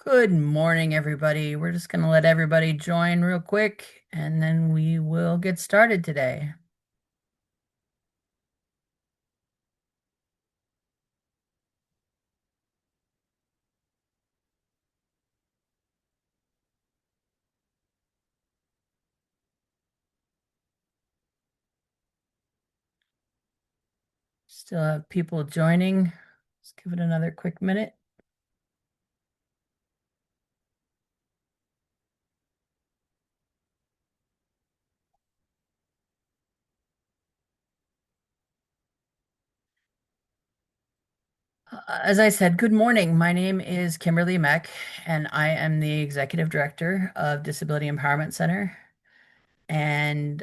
Good morning, everybody. We're just going to let everybody join real quick, and then we will get started today. Still have people joining. Let's give it another quick minute. As I said, good morning. My name is Kimberly Meck, and I am the Executive Director of Disability Empowerment Center and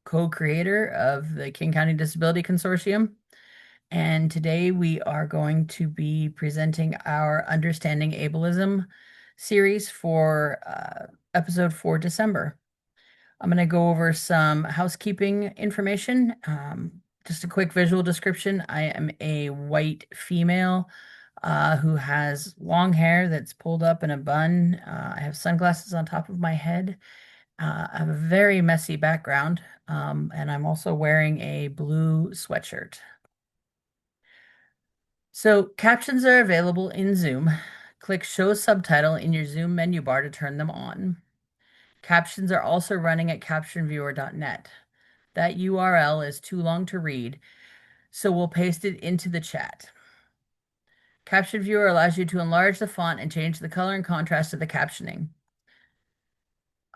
co-creator of the King County Disability Consortium. And today we are going to be presenting our Understanding Ableism series for episode for December. I'm going to go over some housekeeping information. Just a quick visual description. I am a white female who has long hair that's pulled up in a bun. I have sunglasses on top of my head. I have a very messy background, and I'm also wearing a blue sweatshirt. So captions are available in Zoom. Click Show Subtitle in your Zoom menu bar to turn them on. Captions are also running at captionviewer.net. That URL is too long to read, so we'll paste it into the chat. Caption Viewer allows you to enlarge the font and change the color and contrast of the captioning.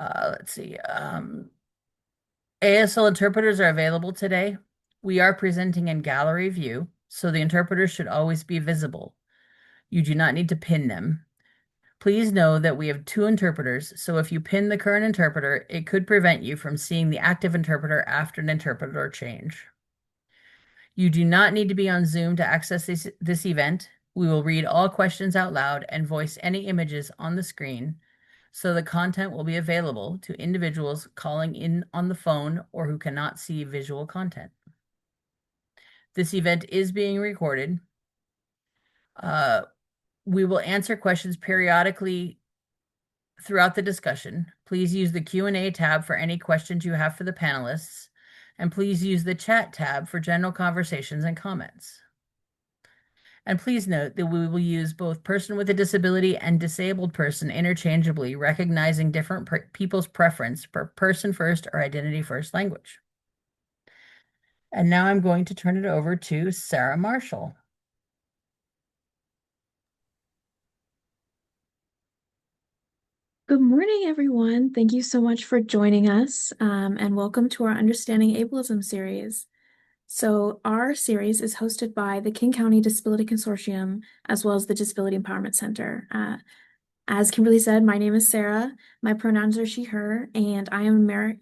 Let's see. ASL interpreters are available today. We are presenting in gallery view, so the interpreters should always be visible. You do not need to pin them. Please know that we have two interpreters, so if you pin the current interpreter, it could prevent you from seeing the active interpreter after an interpreter change. You do not need to be on Zoom to access this event. We will read all questions out loud and voice any images on the screen, so the content will be available to individuals calling in on the phone or who cannot see visual content. This event is being recorded. We will answer questions periodically throughout the discussion. Please use the Q&A tab for any questions you have for the panelists, and please use the chat tab for general conversations and comments. And please note that we will use both person with a disability and disabled person interchangeably, recognizing different people's preference for person first or identity first language. And now I'm going to turn it over to Sarah Marshall. Good morning, everyone. Thank you so much for joining us, and welcome to our Understanding Ableism series. So our series is hosted by the King County Disability Consortium, as well as the Disability Empowerment Center. As Kimberly said, my name is Sarah. My pronouns are she, her, and I am an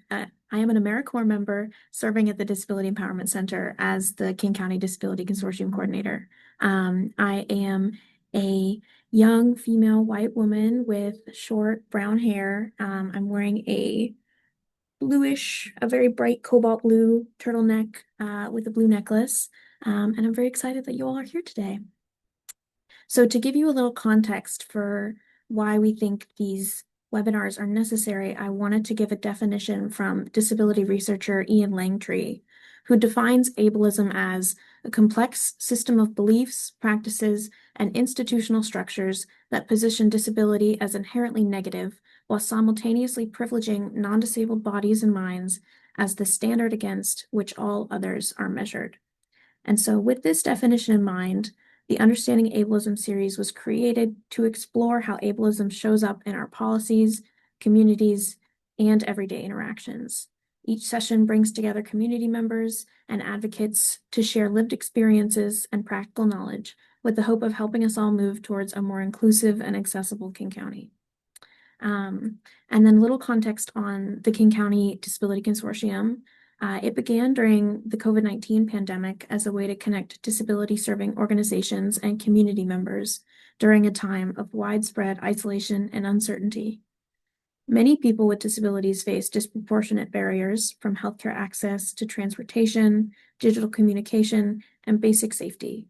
AmeriCorps member serving at the Disability Empowerment Center as the King County Disability Consortium Coordinator. I am a young female white woman with short brown hair. I'm wearing a very bright cobalt blue turtleneck with a blue necklace. And I'm very excited that you all are here today. So to give you a little context for why we think these webinars are necessary, I wanted to give a definition from disability researcher Ian Langtree, who defines ableism as a complex system of beliefs, practices, and institutional structures that position disability as inherently negative while simultaneously privileging non-disabled bodies and minds as the standard against which all others are measured. And so with this definition in mind, the Understanding Ableism series was created to explore how ableism shows up in our policies, communities, and everyday interactions. Each session brings together community members and advocates to share lived experiences and practical knowledge with the hope of helping us all move towards a more inclusive and accessible King County. And then a little context on the King County Disability Consortium. It began during the COVID-19 pandemic as a way to connect disability-serving organizations and community members during a time of widespread isolation and uncertainty. Many people with disabilities face disproportionate barriers from healthcare access to transportation, digital communication, and basic safety.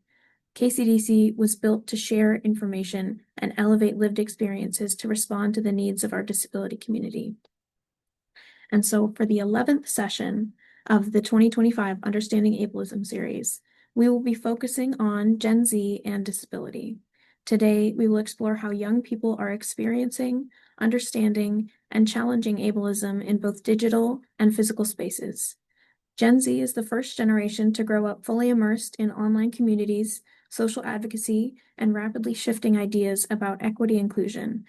KCDC was built to share information and elevate lived experiences to respond to the needs of our disability community. And so for the 11th session of the 2025 Understanding Ableism series, we will be focusing on Gen Z and disability. Today, we will explore how young people are experiencing, understanding, and challenging ableism in both digital and physical spaces. Gen Z is the first generation to grow up fully immersed in online communities, social advocacy, and rapidly shifting ideas about equity inclusion,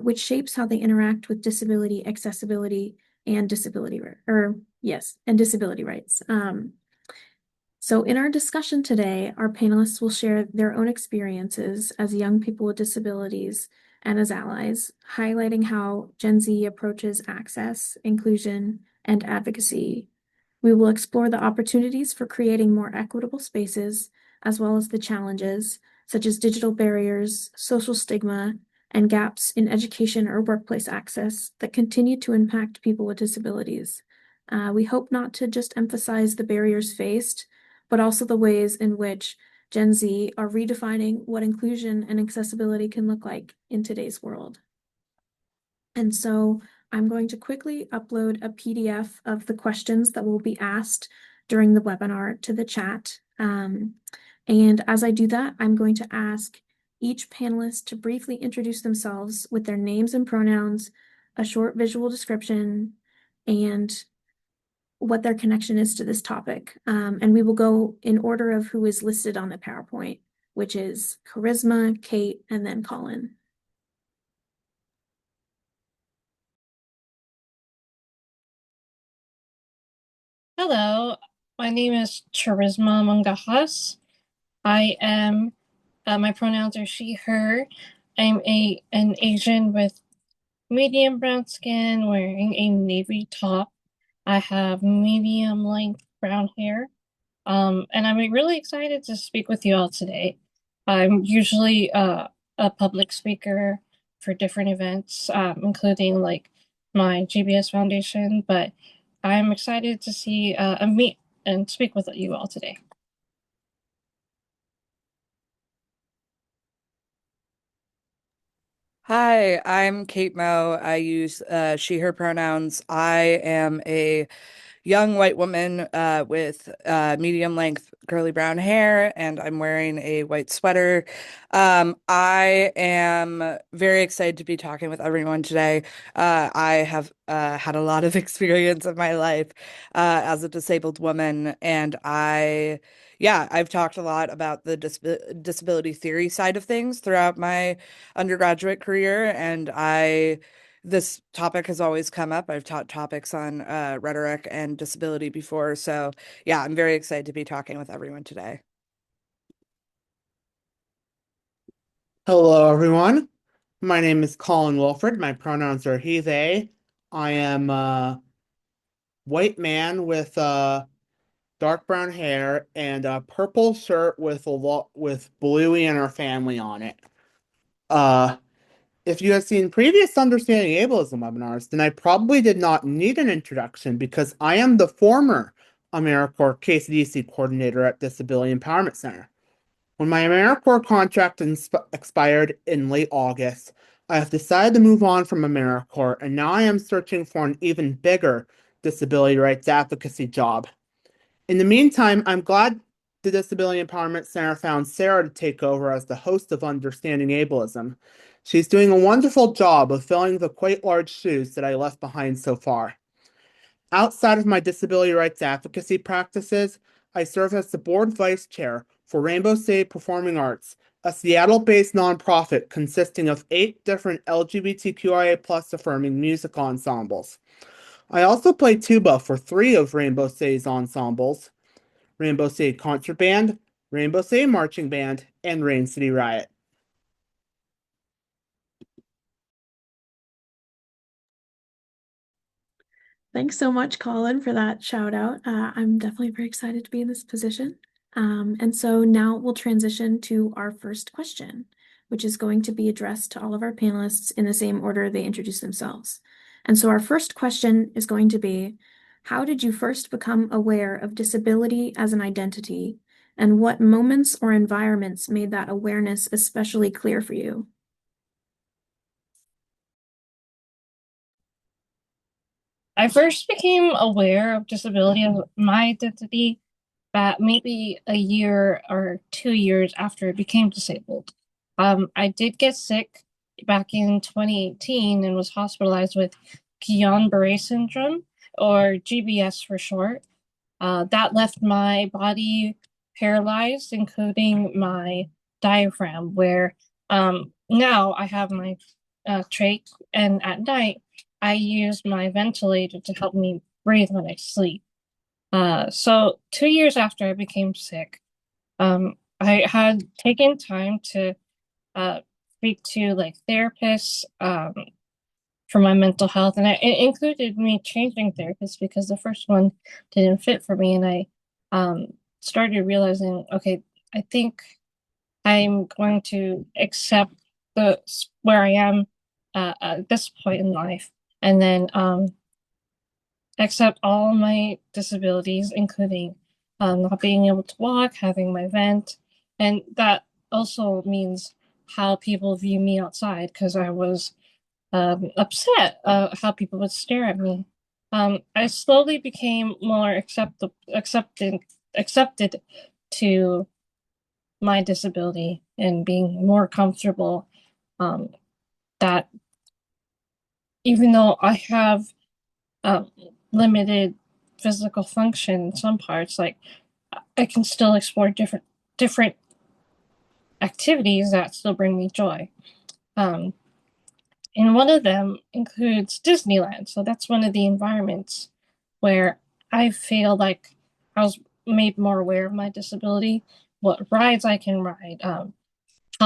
which shapes how they interact with disability accessibility and disability rights. So in our discussion today, our panelists will share their own experiences as young people with disabilities and as allies, highlighting how Gen Z approaches access, inclusion, and advocacy. We will explore the opportunities for creating more equitable spaces, as well as the challenges, such as digital barriers, social stigma, and gaps in education or workplace access that continue to impact people with disabilities. We hope not to just emphasize the barriers faced, but also the ways in which Gen Z are redefining what inclusion and accessibility can look like in today's world. And so I'm going to quickly upload a PDF of the questions that will be asked during the webinar to the chat. And as I do that, I'm going to ask each panelist to briefly introduce themselves with their names and pronouns, a short visual description, and what their connection is to this topic. And we will go in order of who is listed on the PowerPoint, which is Charisma, Kate, and then Colin. Hello, my name is Charisma Mangahas. I am, my pronouns are she, her. I'm an Asian with medium brown skin wearing a navy top. I have medium length brown hair. And I'm really excited to speak with you all today. I'm usually a public speaker for different events, including like my GBS Foundation, but I'm excited to see and meet and speak with you all today. Hi, I'm Kate Moe. I use she, her pronouns. I am a young white woman with medium length curly brown hair, and I'm wearing a white sweater. I am very excited to be talking with everyone today. I have had a lot of experience in my life as a disabled woman, and I've talked a lot about the disability theory side of things throughout my undergraduate career, and this topic has always come up. I've taught topics on rhetoric and disability before. So yeah, I'm very excited to be talking with everyone today. Hello, everyone. My name is Colin Wilfrid. My pronouns are he, they. I am a white man with dark brown hair and a purple shirt with a lot with Bluey and her family on it. Uh, if you have seen previous Understanding Ableism webinars, then I probably did not need an introduction because I am the former AmeriCorps KCDC coordinator at Disability Empowerment Center. When my AmeriCorps contract expired in late August, I have decided to move on from AmeriCorps, and now I am searching for an even bigger disability rights advocacy job. In the meantime, I'm glad the Disability Empowerment Center found Sarah to take over as the host of Understanding Ableism. She's doing a wonderful job of filling the quite large shoes that I left behind so far. Outside of my disability rights advocacy practices, I serve as the board vice chair for Rainbow State Performing Arts, a Seattle-based nonprofit consisting of 8 different LGBTQIA+ affirming music ensembles. I also play tuba for 3 of Rainbow State's ensembles: Rainbow State Concert Band, Rainbow State Marching Band, and Rain City Riot. Thanks so much, Colin, for that shout out. I'm definitely very excited to be in this position. And so now we'll transition to our first question, which is going to be addressed to all of our panelists in the same order they introduce themselves. And so our first question is going to be, how did you first become aware of disability as an identity? and what moments or environments made that awareness especially clear for you? I first became aware of disability of my identity maybe a year or 2 years after I became disabled. I did get sick back in 2018 and was hospitalized with Guillain-Barré syndrome, or GBS for short. That left my body paralyzed, including my diaphragm, where now I have my trach, and at night I use my ventilator to help me breathe when I sleep. So 2 years after I became sick, I had taken time to uh, speak to like therapists for my mental health, and it included me changing therapists because the first one didn't fit for me, and I started realizing, okay, I think I'm going to accept the where I am at this point in life, and then accept all my disabilities, including not being able to walk, having my vent, and that also means how people view me outside because I was upset how people would stare at me. I slowly became more accepted to my disability and being more comfortable um, that even though I have um, limited physical function in some parts, like I can still explore different activities that still bring me joy. Um, and one of them includes Disneyland. So that's one of the environments where I feel like I was made more aware of my disability, what rides I can ride, how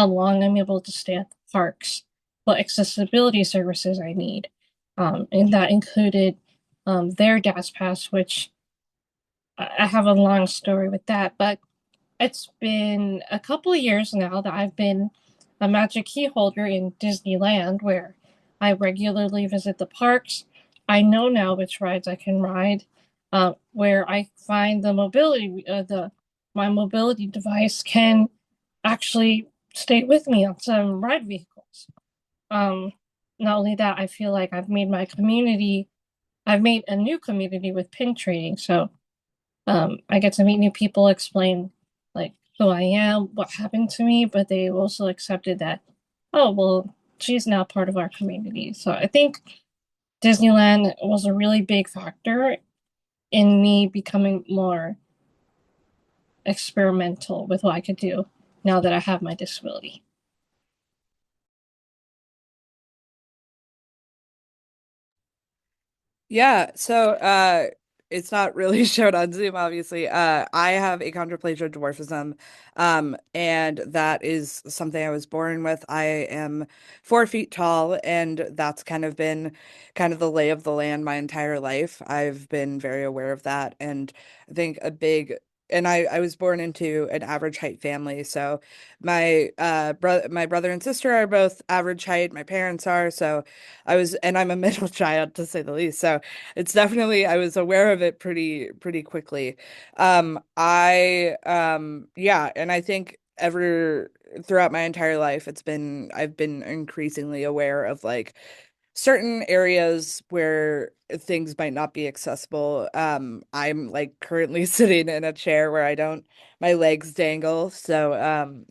long I'm able to stay at the parks, what accessibility services I need. And that included their gas pass, which I have a long story with that, but it's been a couple of years now that I've been a magic key holder in Disneyland, where I regularly visit the parks. I know now which rides I can ride, where I find my mobility device can actually stay with me on some ride vehicles. Um, Not only that, I feel like I've made a new community with pin trading. So I get to meet new people, explain like who I am, what happened to me, but they also accepted that, oh, well, she's now part of our community. So I think Disneyland was a really big factor in me becoming more experimental with what I could do now that I have my disability. Yeah, so it's not really shown on Zoom, obviously. I have achondroplasia dwarfism, and that is something I was born with. I am 4 feet tall, and that's kind of been kind of the lay of the land my entire life. I've been very aware of that, and I think and I was born into an average height family, so my brother and sister are both average height. My parents are, so and I'm a middle child to say the least. So it's definitely, I was aware of it pretty quickly. Yeah, and I think ever throughout my entire life, I've been increasingly aware of like certain areas where things might not be accessible. I'm like currently sitting in a chair where my legs dangle. So,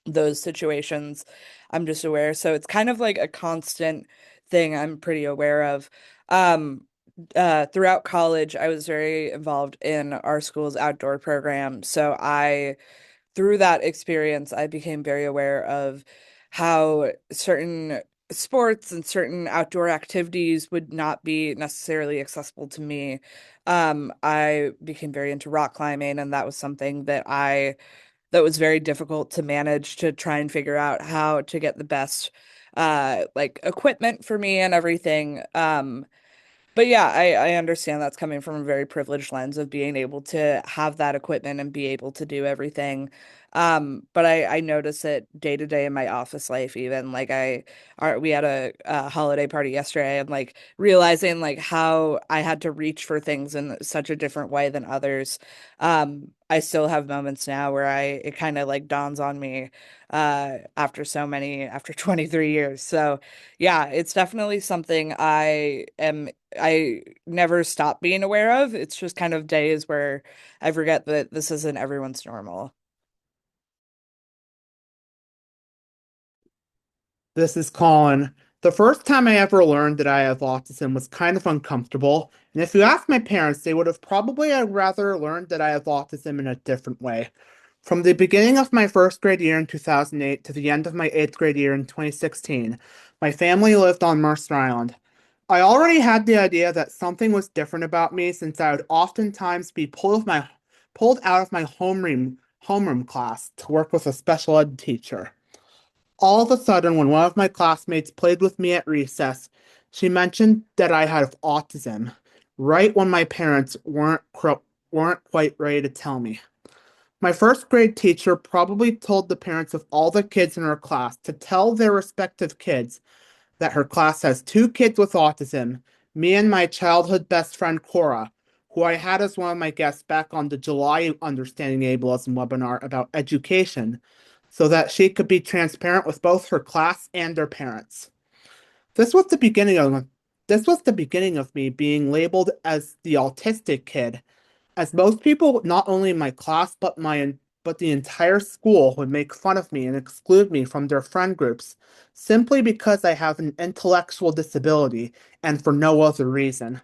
those situations I'm just aware. So it's kind of like a constant thing I'm pretty aware of. Um, Throughout college, I was very involved in our school's outdoor program. Through that experience, I became very aware of how certain sports and certain outdoor activities would not be necessarily accessible to me. I became very into rock climbing, and that was something that was very difficult to manage, to try and figure out how to get the best like equipment for me and everything. But yeah, I understand that's coming from a very privileged lens of being able to have that equipment and be able to do everything. But I notice it day to day in my office life, even like we had a holiday party yesterday and like realizing like how I had to reach for things in such a different way than others. I still have moments now where it kind of like dawns on me after 23 years. So yeah, it's definitely something I never stop being aware of. It's just kind of days where I forget that this isn't everyone's normal. This is Colin. The first time I ever learned that I have autism was kind of uncomfortable, and if you ask my parents, they would have probably rather learned that I have autism in a different way. From the beginning of my first grade year in 2008 to the end of my eighth grade year in 2016, my family lived on Mercer Island. I already had the idea that something was different about me since I would oftentimes be pulled out of my homeroom class to work with a special ed teacher. All of a sudden, when one of my classmates played with me at recess, she mentioned that I had autism, right when my parents weren't quite ready to tell me. My first grade teacher probably told the parents of all the kids in her class to tell their respective kids that her class has two kids with autism, me and my childhood best friend Cora, who I had as one of my guests back on the July Understanding Ableism webinar about education, so that she could be transparent with both her class and their parents. This was the beginning of this was the beginning of me being labeled as the autistic kid, as most people, not only in my class but the entire school, would make fun of me and exclude me from their friend groups simply because I have an intellectual disability and for no other reason.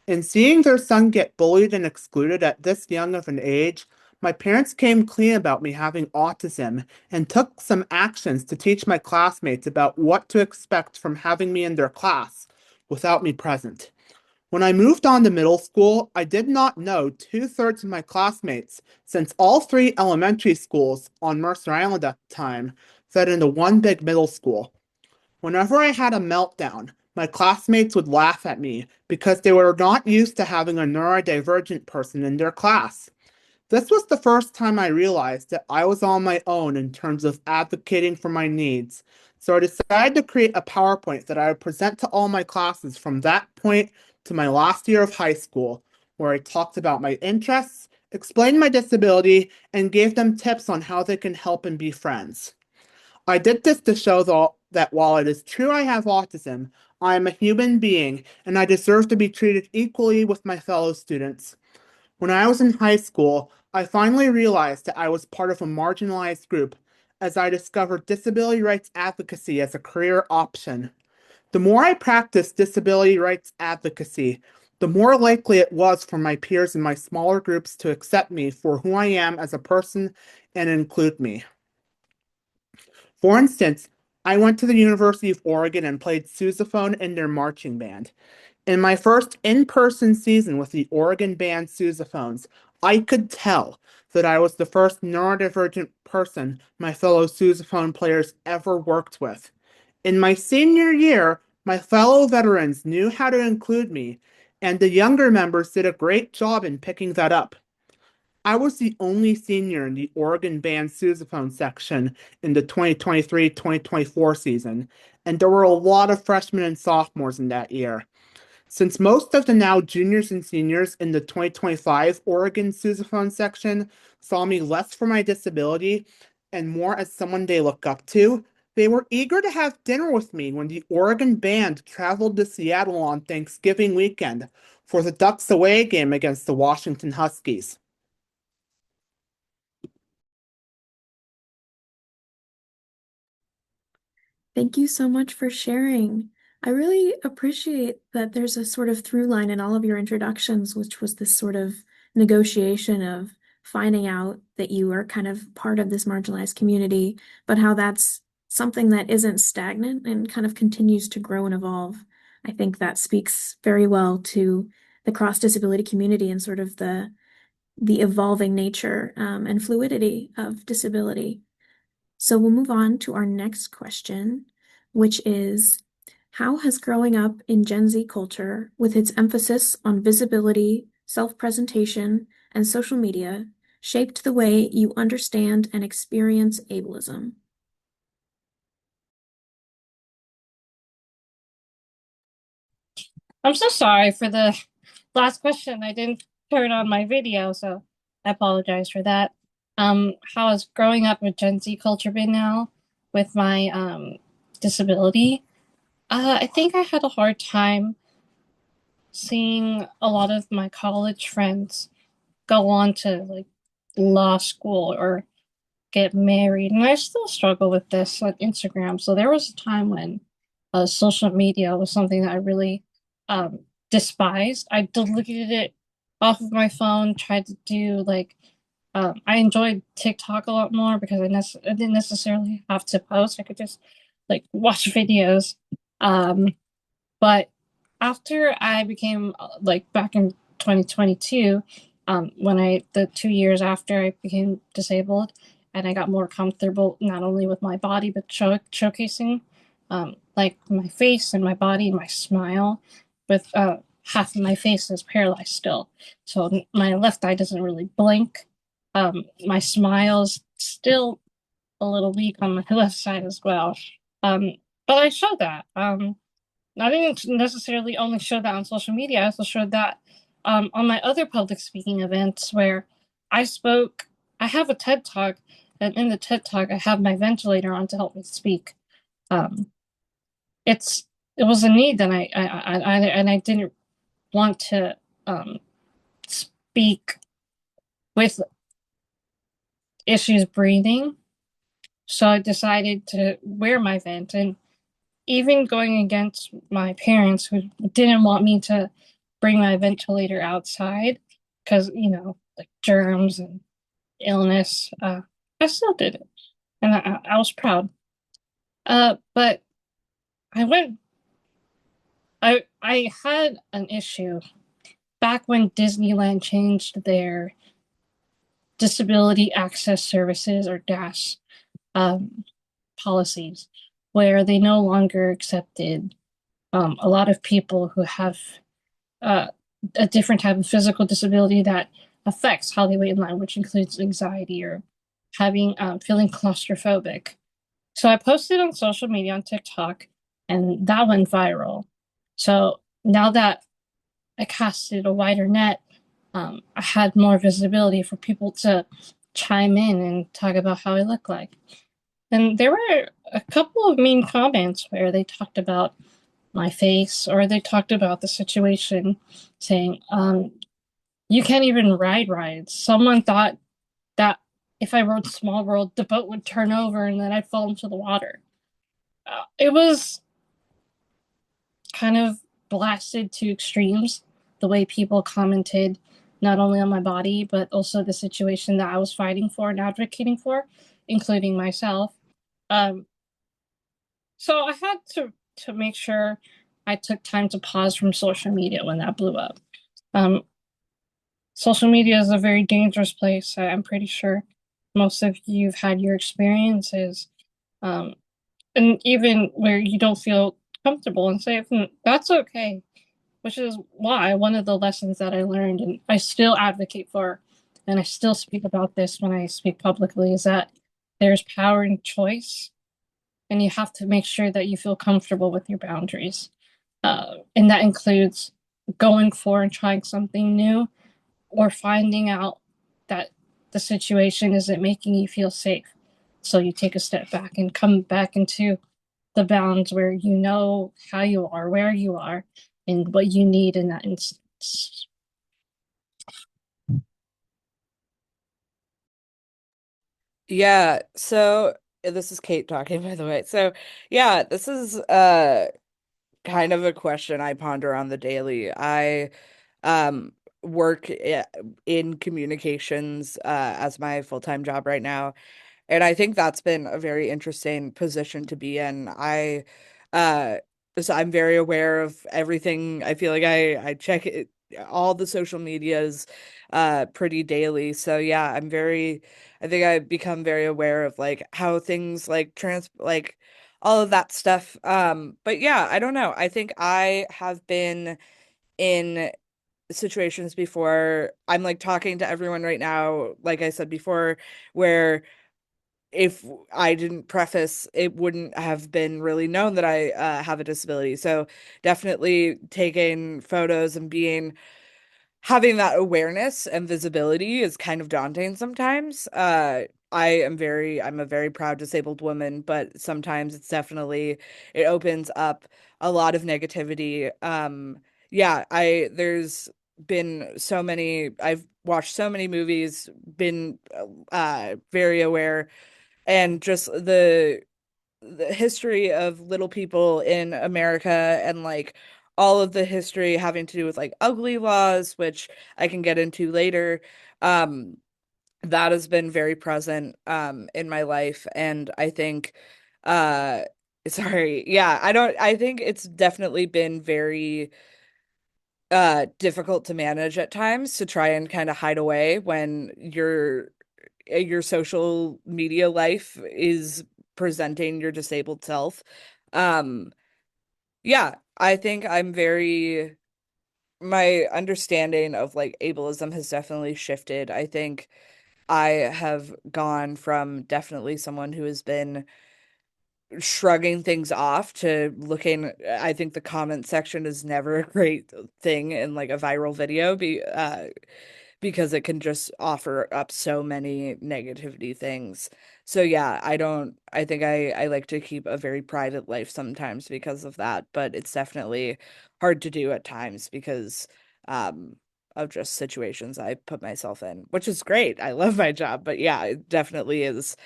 In seeing their son get bullied and excluded at this young of an age, my parents came clean about me having autism and took some actions to teach my classmates about what to expect from having me in their class without me present. When I moved on to middle school, I did not know two-thirds of my classmates, since all three elementary schools on Mercer Island at the time fed into one big middle school. Whenever I had a meltdown, my classmates would laugh at me because they were not used to having a neurodivergent person in their class. This was the first time I realized that I was on my own in terms of advocating for my needs, so I decided to create a PowerPoint that I would present to all my classes from that point to my last year of high school, where I talked about my interests, explained my disability, and gave them tips on how they can help and be friends. I did this to show that while it is true I have autism, I am a human being and I deserve to be treated equally with my fellow students. When I was in high school, I finally realized that I was part of a marginalized group as I discovered disability rights advocacy as a career option. The more I practiced disability rights advocacy, the more likely it was for my peers in my smaller groups to accept me for who I am as a person and include me. For instance, I went to the University of Oregon and played sousaphone in their marching band. In my first in-person season with the Oregon band sousaphones, I could tell that I was the first neurodivergent person my fellow sousaphone players ever worked with. In my senior year, my fellow veterans knew how to include me, and the younger members did a great job in picking that up. I was the only senior in the Oregon band sousaphone section in the 2023-2024 season, and there were a lot of freshmen and sophomores in that year. Since most of the now juniors and seniors in the 2025 Oregon sousaphone section saw me less for my disability and more as someone they look up to, they were eager to have dinner with me when the Oregon band traveled to Seattle on Thanksgiving weekend for the Ducks away game against the Washington Huskies. Thank you so much for sharing. I really appreciate that there's a sort of through line in all of your introductions, which was this sort of negotiation of finding out that you are kind of part of this marginalized community, but how that's something that isn't stagnant and kind of continues to grow and evolve. I think that speaks very well to the cross-disability community and sort of the evolving nature and fluidity of disability. So we'll move on to our next question, which is, How has growing up in Gen Z culture, with its emphasis on visibility, self-presentation, and social media, shaped the way you understand and experience ableism? I'm so sorry for the last question. I didn't turn on my video, so I apologize for that. How has growing up with Gen Z culture been now with my disability? I think I had a hard time seeing a lot of my college friends go on to like law school or get married, and I still struggle with this on Instagram. So there was a time when social media was something that I really despised. I deleted it off of my phone, tried to do like I enjoyed TikTok a lot more because I didn't necessarily have to post. I could just like watch videos. Um, but after I became like back in 2022, when the 2 years after I became disabled, and I got more comfortable not only with my body but showcasing like my face and my body and my smile. With half of my face is paralyzed still, so my left eye doesn't really blink. My smile's still a little weak on my left side as well. Um, but I show that. I didn't necessarily only show that on social media. I also showed that on my other public speaking events where I spoke. I have a TED Talk, and in the TED Talk, I have my ventilator on to help me speak. Um, it was a need that I didn't want to speak with issues breathing, so I decided to wear my vent, and even going against my parents who didn't want me to bring my ventilator outside because, like germs and illness, I still did it. And I was proud. But I went, I had an issue back when Disneyland changed their disability access services or DAS policies, where they no longer accepted a lot of people who have uh, a different type of physical disability that affects how they wait in line, which includes anxiety or having feeling claustrophobic. So I posted on social media on TikTok, and that went viral. So now that I casted a wider net, I had more visibility for people to chime in and talk about how I look like. And there were a couple of mean comments where they talked about my face or they talked about the situation, saying, you can't even ride rides. Someone thought that if I rode Small World, the boat would turn over and then I'd fall into the water. It was kind of blasted to extremes, the way people commented not only on my body, but also the situation that I was fighting for and advocating for, including myself. Um, so I had to make sure I took time to pause from social media when that blew up. Um, Social media is a very dangerous place. I'm pretty sure most of you've had your experiences, um, and even where you don't feel comfortable and safe, and that's okay. Which is why one of the lessons that I learned, and I still advocate for, and I still speak about this when I speak publicly, is that there's power in choice, and you have to make sure that you feel comfortable with your boundaries. And that includes going for and trying something new or finding out that the situation isn't making you feel safe. So you take a step back and come back into the bounds where you know how you are, where you are, and what you need in that instance. Yeah, so this is Kate talking, by the way. So yeah, this is kind of a question I ponder on the daily. I um work in communications as my full-time job right now. And I think that's been a very interesting position to be in. Uh so I'm very aware of everything. I feel like I check it, all the social medias pretty daily. So yeah, I think I've become very aware of like how things like all of that stuff. But yeah, I don't know. I think I have been in situations before. I'm like talking to everyone right now, like I said before, where if I didn't preface, it wouldn't have been really known that I have a disability. So definitely taking photos and having that awareness and visibility is kind of daunting sometimes. I'm a very proud disabled woman, but sometimes it opens up a lot of negativity. Yeah, there's been I've watched so many movies, been very aware, and just the history of little people in America, and like all of the history having to do with like ugly laws, which I can get into later. Um, that has been very present in my life, and I think uh sorry, yeah, I think it's definitely been very difficult to manage at times, to try and kind of hide away when your social media life is presenting your disabled self. Um, yeah, I think my understanding of like ableism has definitely shifted. I think I have gone from definitely someone who has been shrugging things off to looking. I think the comment section is never a great thing in like a viral video, because it can just offer up so many negativity things. So yeah, I think I like to keep a very private life sometimes because of that, but it's definitely hard to do at times because um of just situations I put myself in, which is great. I love my job, but yeah, it definitely is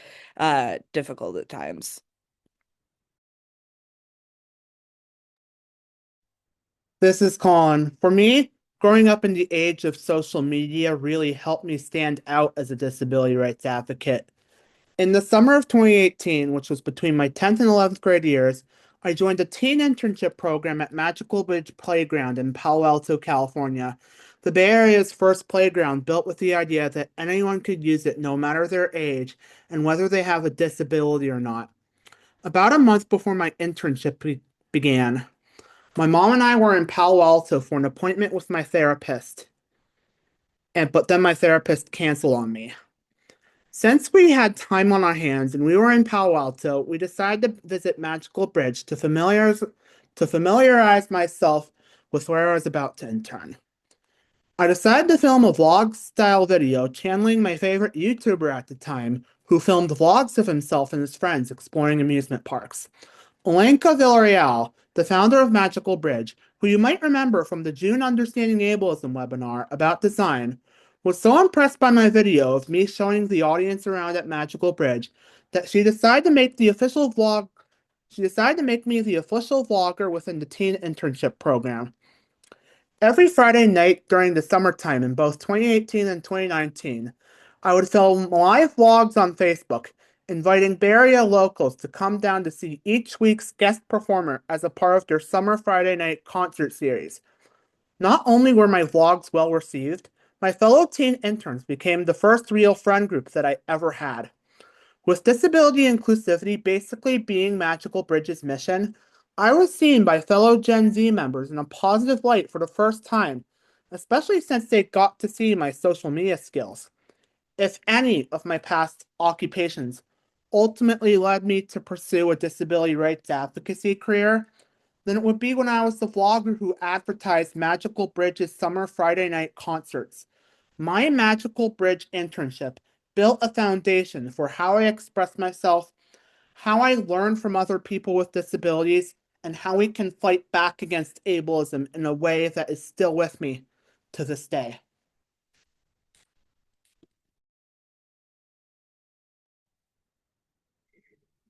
difficult at times. This is Colin. For me, growing up in the age of social media really helped me stand out as a disability rights advocate. In the summer of 2018, which was between my 10th and 11th grade years, I joined a teen internship program at Magical Bridge Playground in Palo Alto, California, the Bay Area's first playground built with the idea that anyone could use it no matter their age and whether they have a disability or not. About a month before my began, my mom and I were in Palo Alto for an appointment with my therapist, but then my therapist canceled on me. Since we had time on our hands and we were in Palo Alto, we decided to visit Magical Bridge to familiarize myself with where I was about to intern. I decided to film a vlog-style video channeling my favorite YouTuber at the time, who filmed vlogs of himself and his friends exploring amusement parks. Olenka Villarreal, the founder of Magical Bridge, who you might remember from the June Understanding Ableism webinar about design, was so impressed by my video of me showing the audience around at Magical Bridge that she decided to make me the official vlogger within the teen internship program. Every Friday night during the summertime in both 2018 and 2019, I would film live vlogs on Facebook, inviting Bay Area locals to come down to see each week's guest performer as a part of their summer Friday night concert series. Not only were my vlogs well received, my fellow teen interns became the first real friend group that I ever had. With disability inclusivity basically being Magical Bridge's mission, I was seen by fellow Gen Z members in a positive light for the first time, especially since they got to see my social media skills. If any of my past occupations ultimately led me to pursue a disability rights advocacy career, then it would be when I was the vlogger who advertised Magical Bridge's summer Friday night concerts. My Magical Bridge internship built a foundation for how I express myself, how I learn from other people with disabilities, and how we can fight back against ableism in a way that is still with me to this day.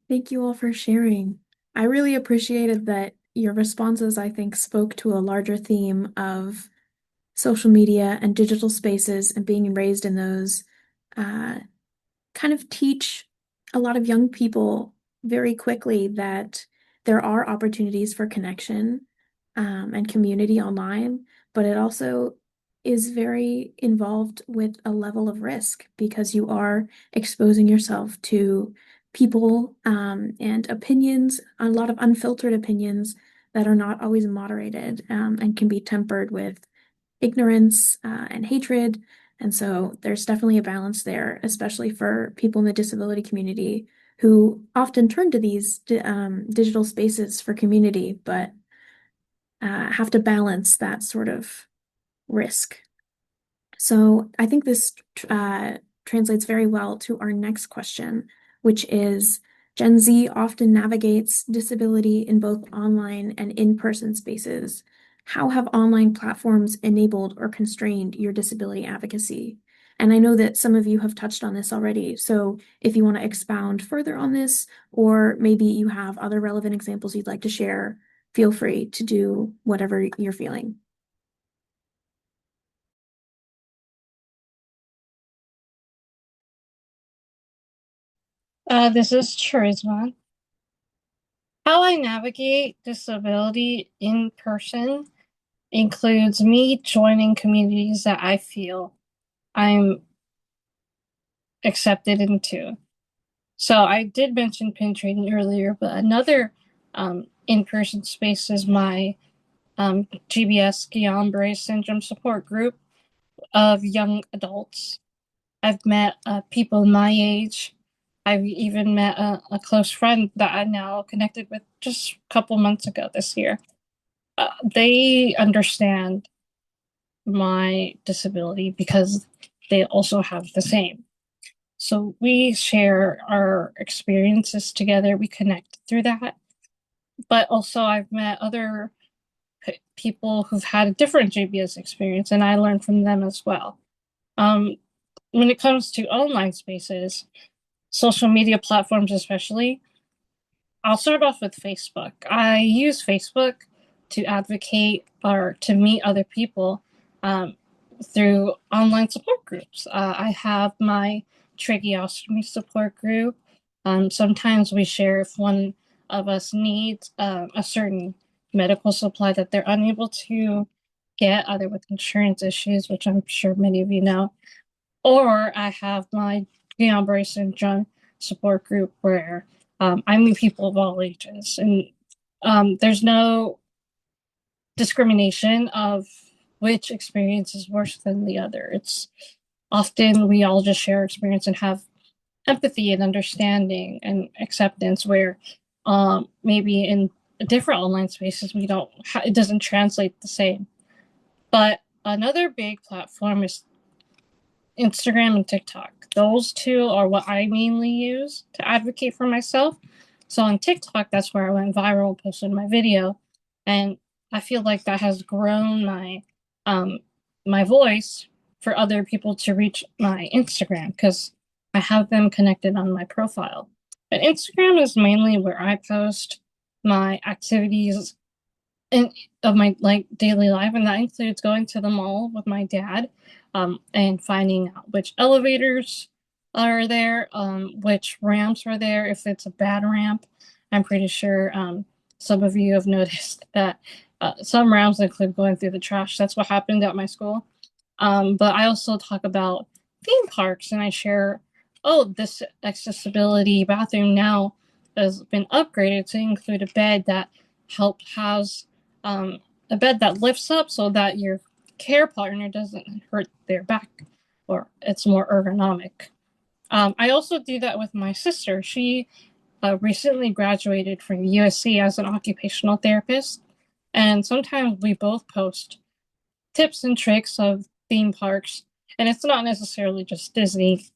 Thank you all for sharing. I really appreciated that your responses, I think, spoke to a larger theme of social media and digital spaces and being raised in those, kind of teach a lot of young people very quickly that there are opportunities for connection, and community online, but it also is very involved with a level of risk because you are exposing yourself to people and opinions, a lot of unfiltered opinions that are not always moderated and can be tempered with ignorance and hatred. And so there's definitely a balance there, especially for people in the disability community who often turn to these digital spaces for community, but have to balance that sort of risk. So I think this translates very well to our next question, which is Gen Z often navigates disability in both online and in-person spaces. How have online platforms enabled or constrained your disability advocacy? And I know that some of you have touched on this already. So if you want to expound further on this, or maybe you have other relevant examples you'd like to share, feel free to do whatever you're feeling. This is Charisma. How I navigate disability in person includes me joining communities that I feel I'm accepted into. So I did mention pin trading earlier, but another in-person space is my GBS Guillain-Barré syndrome support group of young adults. I've met people my age. I've even met a close friend that I now connected with just a couple months ago this year. They understand my disability because they also have the same. So we share our experiences together. We connect through that. But also, I've met other people who've had a different GBS experience, and I learned from them as well. When it comes to online spaces, social media platforms especially, I'll start off with Facebook. I use Facebook to advocate or to meet other people through online support groups. I have my tracheostomy support group. Sometimes we share if one of us needs a certain medical supply that they're unable to get, either with insurance issues, which I'm sure many of you know, or I have my Guillain-Barré syndrome support group where I meet people of all ages, and there's no discrimination of which experience is worse than the other. It's often we all just share experience and have empathy and understanding and acceptance where maybe in different online spaces we don't it doesn't translate the same. But another big platform is Instagram and TikTok. Those two are what I mainly use to advocate for myself. So on TikTok, that's where I went viral, posted my video, and I feel like that has grown my voice for other people to reach my Instagram because I have them connected on my profile. But Instagram is mainly where I post my activities of my daily life, and that includes going to the mall with my dad, and finding out which elevators are there, which ramps are there. If it's a bad ramp, I'm pretty sure some of you have noticed that some ramps include going through the trash. That's what happened at my school. But I also talk about theme parks, and I share, oh, this accessibility bathroom now has been upgraded to include a bed that helps house a bed that lifts up so that your care partner doesn't hurt their back, or it's more ergonomic. I also do that with my sister. She recently graduated from USC as an occupational therapist, and sometimes we both post tips and tricks of theme parks, and it's not necessarily just Disney,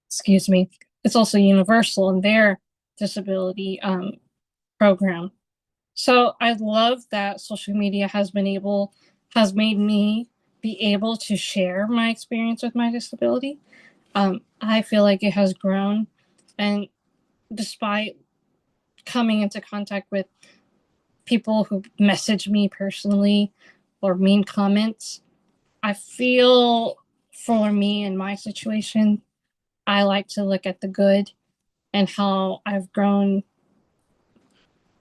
excuse me, it's also Universal and their disability program. So I love that social media has made me be able to share my experience with my disability. I feel like it has grown, and despite coming into contact with people who message me personally or mean comments, I feel for me in my situation, I like to look at the good and how I've grown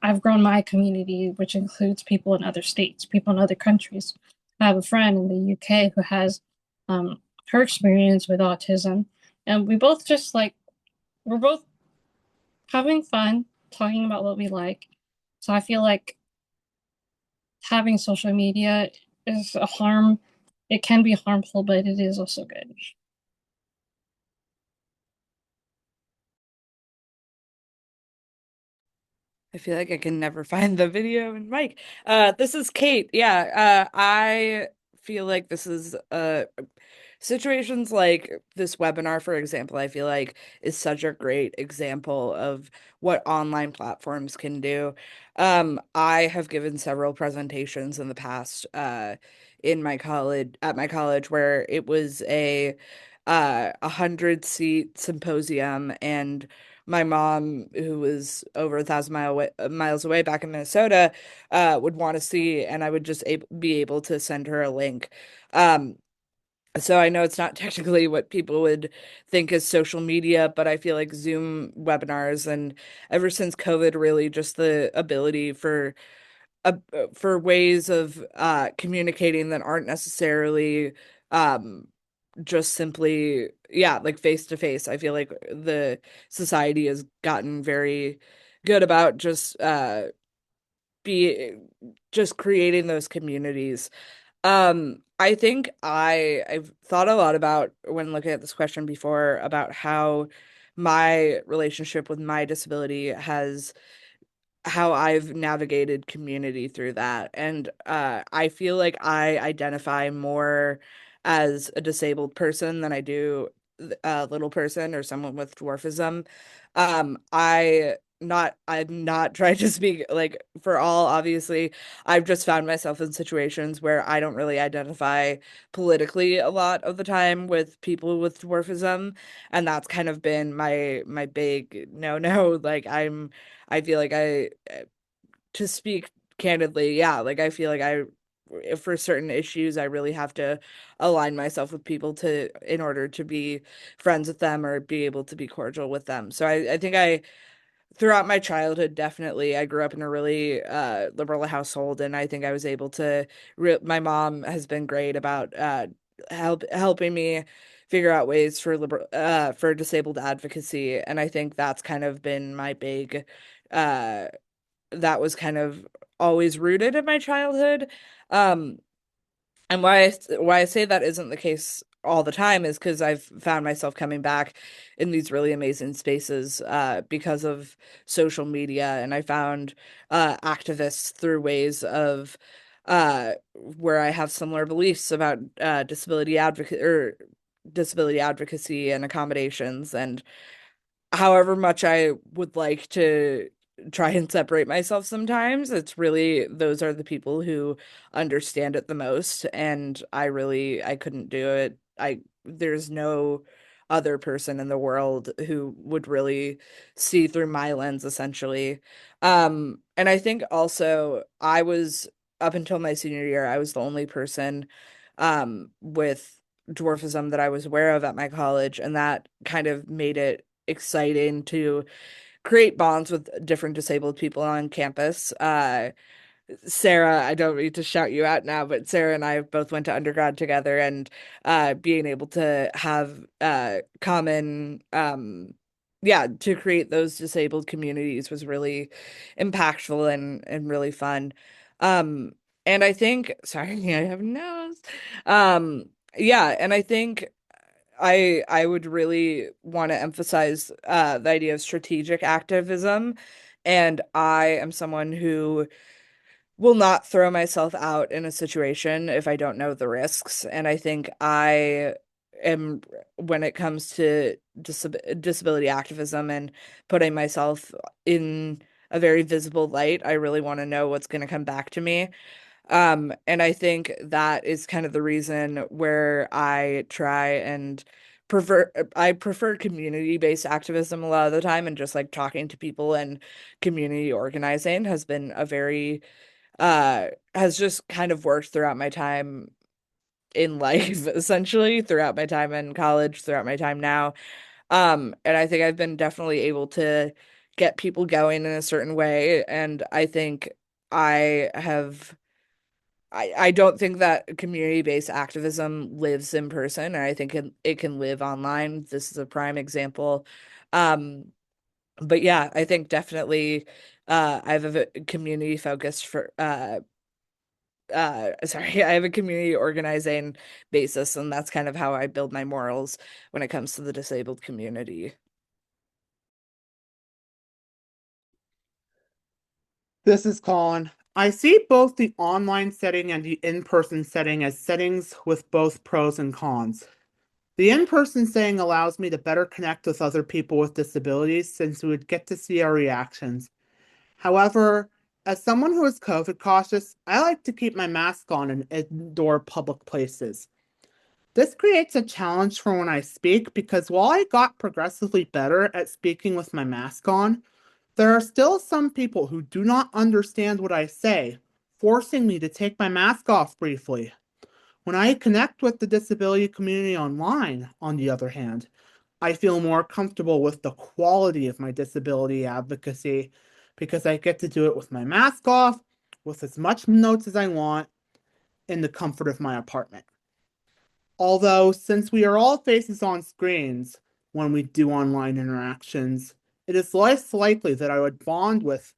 my community, which includes people in other states, people in other countries. I have a friend in the UK who has her experience with autism, and we're both having fun, talking about what we like. So I feel like having social media is a harm. It can be harmful, but it is also good. I feel like I can never find the video and mic. This is Kate. I feel like this is situations like this webinar, for example, I feel like is such a great example of what online platforms can do. I have given several presentations in the past in my college at my college where it was a 100-seat symposium, and my mom, who was over 1,000 miles away back in Minnesota, would want to see, and I would just be able to send her a link. Um, so I know it's not technically what people would think is social media, but I feel like Zoom webinars, and ever since COVID, really just the ability for ways of communicating that aren't necessarily um just simply, yeah, like face to face. I feel like the society has gotten very good about be just creating those communities. I think I've thought a lot about, when looking at this question before, about how my relationship with my disability has, how I've navigated community through that. And I feel like I identify more as a disabled person than I do a little person or someone with dwarfism. I'm not trying to speak like for all, obviously. I've just found myself in situations where I don't really identify politically a lot of the time with people with dwarfism, and that's kind of been my big no. Like I feel like to speak candidly, yeah, like I feel like for certain issues, I really have to align myself with people in order to be friends with them or be able to be cordial with them. So I think throughout my childhood, definitely, I grew up in a really liberal household, and I think I was able to, my mom has been great about helping me figure out ways for disabled advocacy. And I think that's kind of been my big, uh, that was kind of always rooted in my childhood. Um, and why I say that isn't the case all the time is because I've found myself coming back in these really amazing spaces because of social media, and I found activists through ways of where I have similar beliefs about disability advocacy and accommodations. And however much I would like to try and separate myself sometimes, it's really those are the people who understand it the most. And I couldn't do it. There's no other person in the world who would really see through my lens, essentially. And I think also up until my senior year, I was the only person with dwarfism that I was aware of at my college, and that kind of made it exciting to create bonds with different disabled people on campus. Sarah, I don't need to shout you out now, but Sarah and I both went to undergrad together, and being able to have common, yeah, to create those disabled communities was really impactful and really fun. Um, and I think, sorry, I have nose. Um, yeah, and I think I would really want to emphasize the idea of strategic activism. And I am someone who will not throw myself out in a situation if I don't know the risks. And I think I am, when it comes to disability activism and putting myself in a very visible light, I really want to know what's going to come back to me. And I think that is kind of the reason where I prefer community-based activism a lot of the time, and just like talking to people and community organizing has been has just kind of worked throughout my time in life, essentially, throughout my time in college, throughout my time now. And I think I've been definitely able to get people going in a certain way, and I think I have I don't think that community-based activism lives in person, and I think it can live online. This is a prime example. Um, But yeah, I think definitely I have a community focus for sorry, I have a community organizing basis, and that's kind of how I build my morals when it comes to the disabled community. This is Colin. I see both the online setting and the in-person setting as settings with both pros and cons. The in-person setting allows me to better connect with other people with disabilities since we would get to see our reactions. However, as someone who is COVID cautious, I like to keep my mask on in indoor public places. This creates a challenge for when I speak because while I got progressively better at speaking with my mask on, there are still some people who do not understand what I say, forcing me to take my mask off briefly. When I connect with the disability community online, on the other hand, I feel more comfortable with the quality of my disability advocacy because I get to do it with my mask off, with as much notes as I want, in the comfort of my apartment. Although, since we are all faces on screens when we do online interactions, it is less likely that I would bond with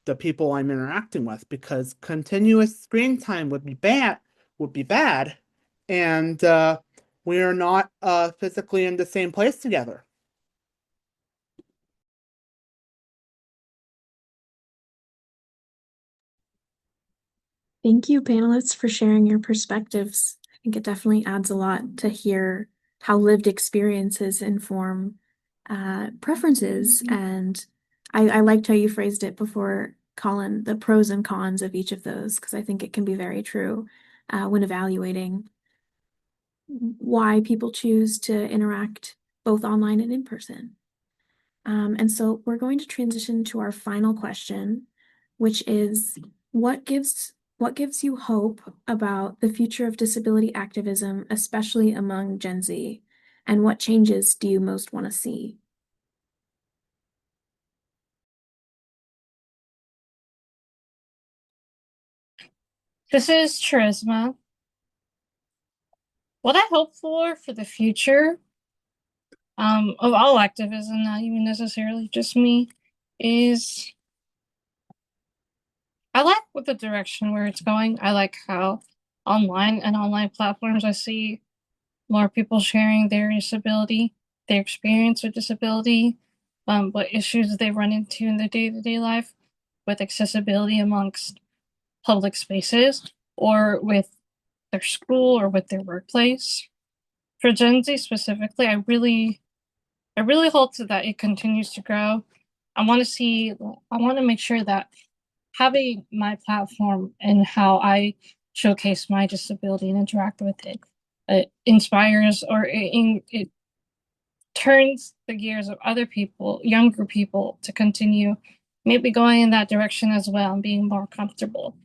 the people I'm interacting with because continuous screen time would be bad, and we are not physically in the same place together. Thank you, panelists, for sharing your perspectives. I think it definitely adds a lot to hear how lived experiences inform preferences. And I liked how you phrased it before, Colin, the pros and cons of each of those, because I think it can be very true when evaluating why people choose to interact both online and in person. And so we're going to transition to our final question, which is what gives you hope about the future of disability activism, especially among Gen Z? And what changes do you most want to see? This is Charisma. What I hope for the future of all activism, not even necessarily just me, is I like what the direction where it's going. I like how online platforms I see more people sharing their disability, their experience with disability, what issues they run into in their day-to-day life with accessibility amongst public spaces or with their school or with their workplace. For Gen Z specifically, I really hope that it continues to grow. I want to make sure that having my platform and how I showcase my disability and interact with it, inspires or it turns the gears of other people, younger people, to continue maybe going in that direction as well and being more comfortable.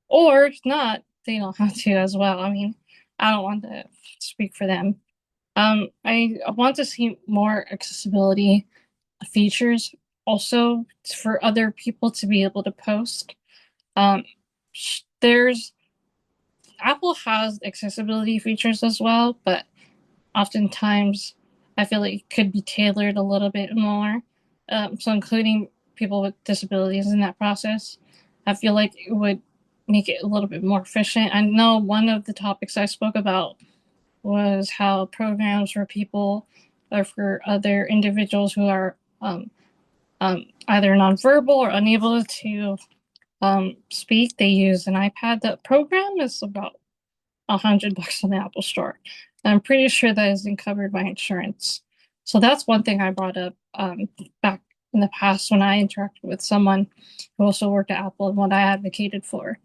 Or if not, they don't have to as well. I mean, I don't want to speak for them. I want to see more accessibility features also for other people to be able to post. Um, there's Apple has accessibility features as well, but oftentimes I feel like it could be tailored a little bit more. So including people with disabilities in that process, I feel like it would make it a little bit more efficient. I know one of the topics I spoke about was how programs for people or for other individuals who are either nonverbal or unable to speak, they use an iPad. That program is about $100 on the Apple Store. And I'm pretty sure that isn't covered by insurance. So that's one thing I brought up back in the past when I interacted with someone who also worked at Apple and what I advocated for.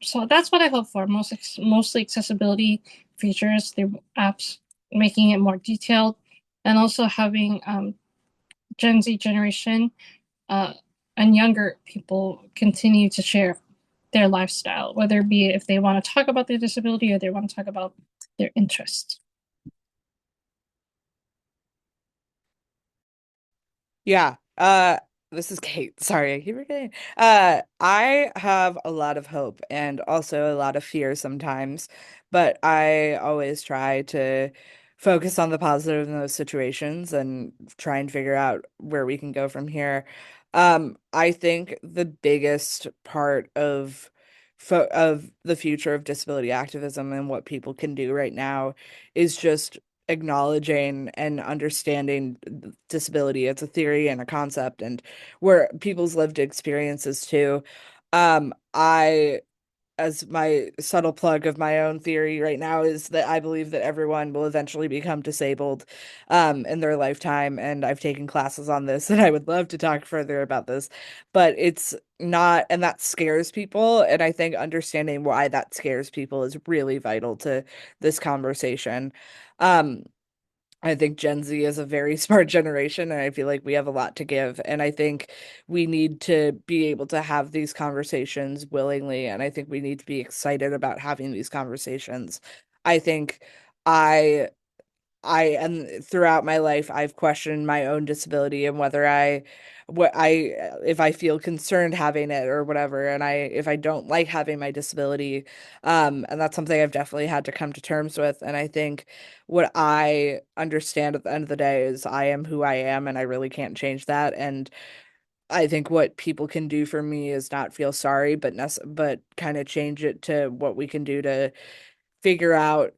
So that's what I hope for. Mostly accessibility features, the apps making it more detailed, and also having Gen Z generation and younger people continue to share their lifestyle, whether it be if they want to talk about their disability or they want to talk about their interests. Yeah. This is Kate. Sorry, I keep forgetting. I have a lot of hope and also a lot of fear sometimes, but I always try to focus on the positive in those situations and try and figure out where we can go from here. I think the biggest part of the future of disability activism and what people can do right now is just acknowledging and understanding disability as a theory and a concept and where people's lived experiences too. I as my subtle plug of my own theory right now is that I believe that everyone will eventually become disabled in their lifetime. And I've taken classes on this and I would love to talk further about this, but it's not, and that scares people. And I think understanding why that scares people is really vital to this conversation. Um, I think Gen Z is a very smart generation, and I feel like we have a lot to give. And I think we need to be able to have these conversations willingly. And I think we need to be excited about having these conversations. I think I and throughout my life I've questioned my own disability and whether if I feel concerned having it or whatever, and if I don't like having my disability, and that's something I've definitely had to come to terms with. And I think what I understand at the end of the day is I am who I am and I really can't change that. And I think what people can do for me is not feel sorry, but kind of change it to what we can do to figure out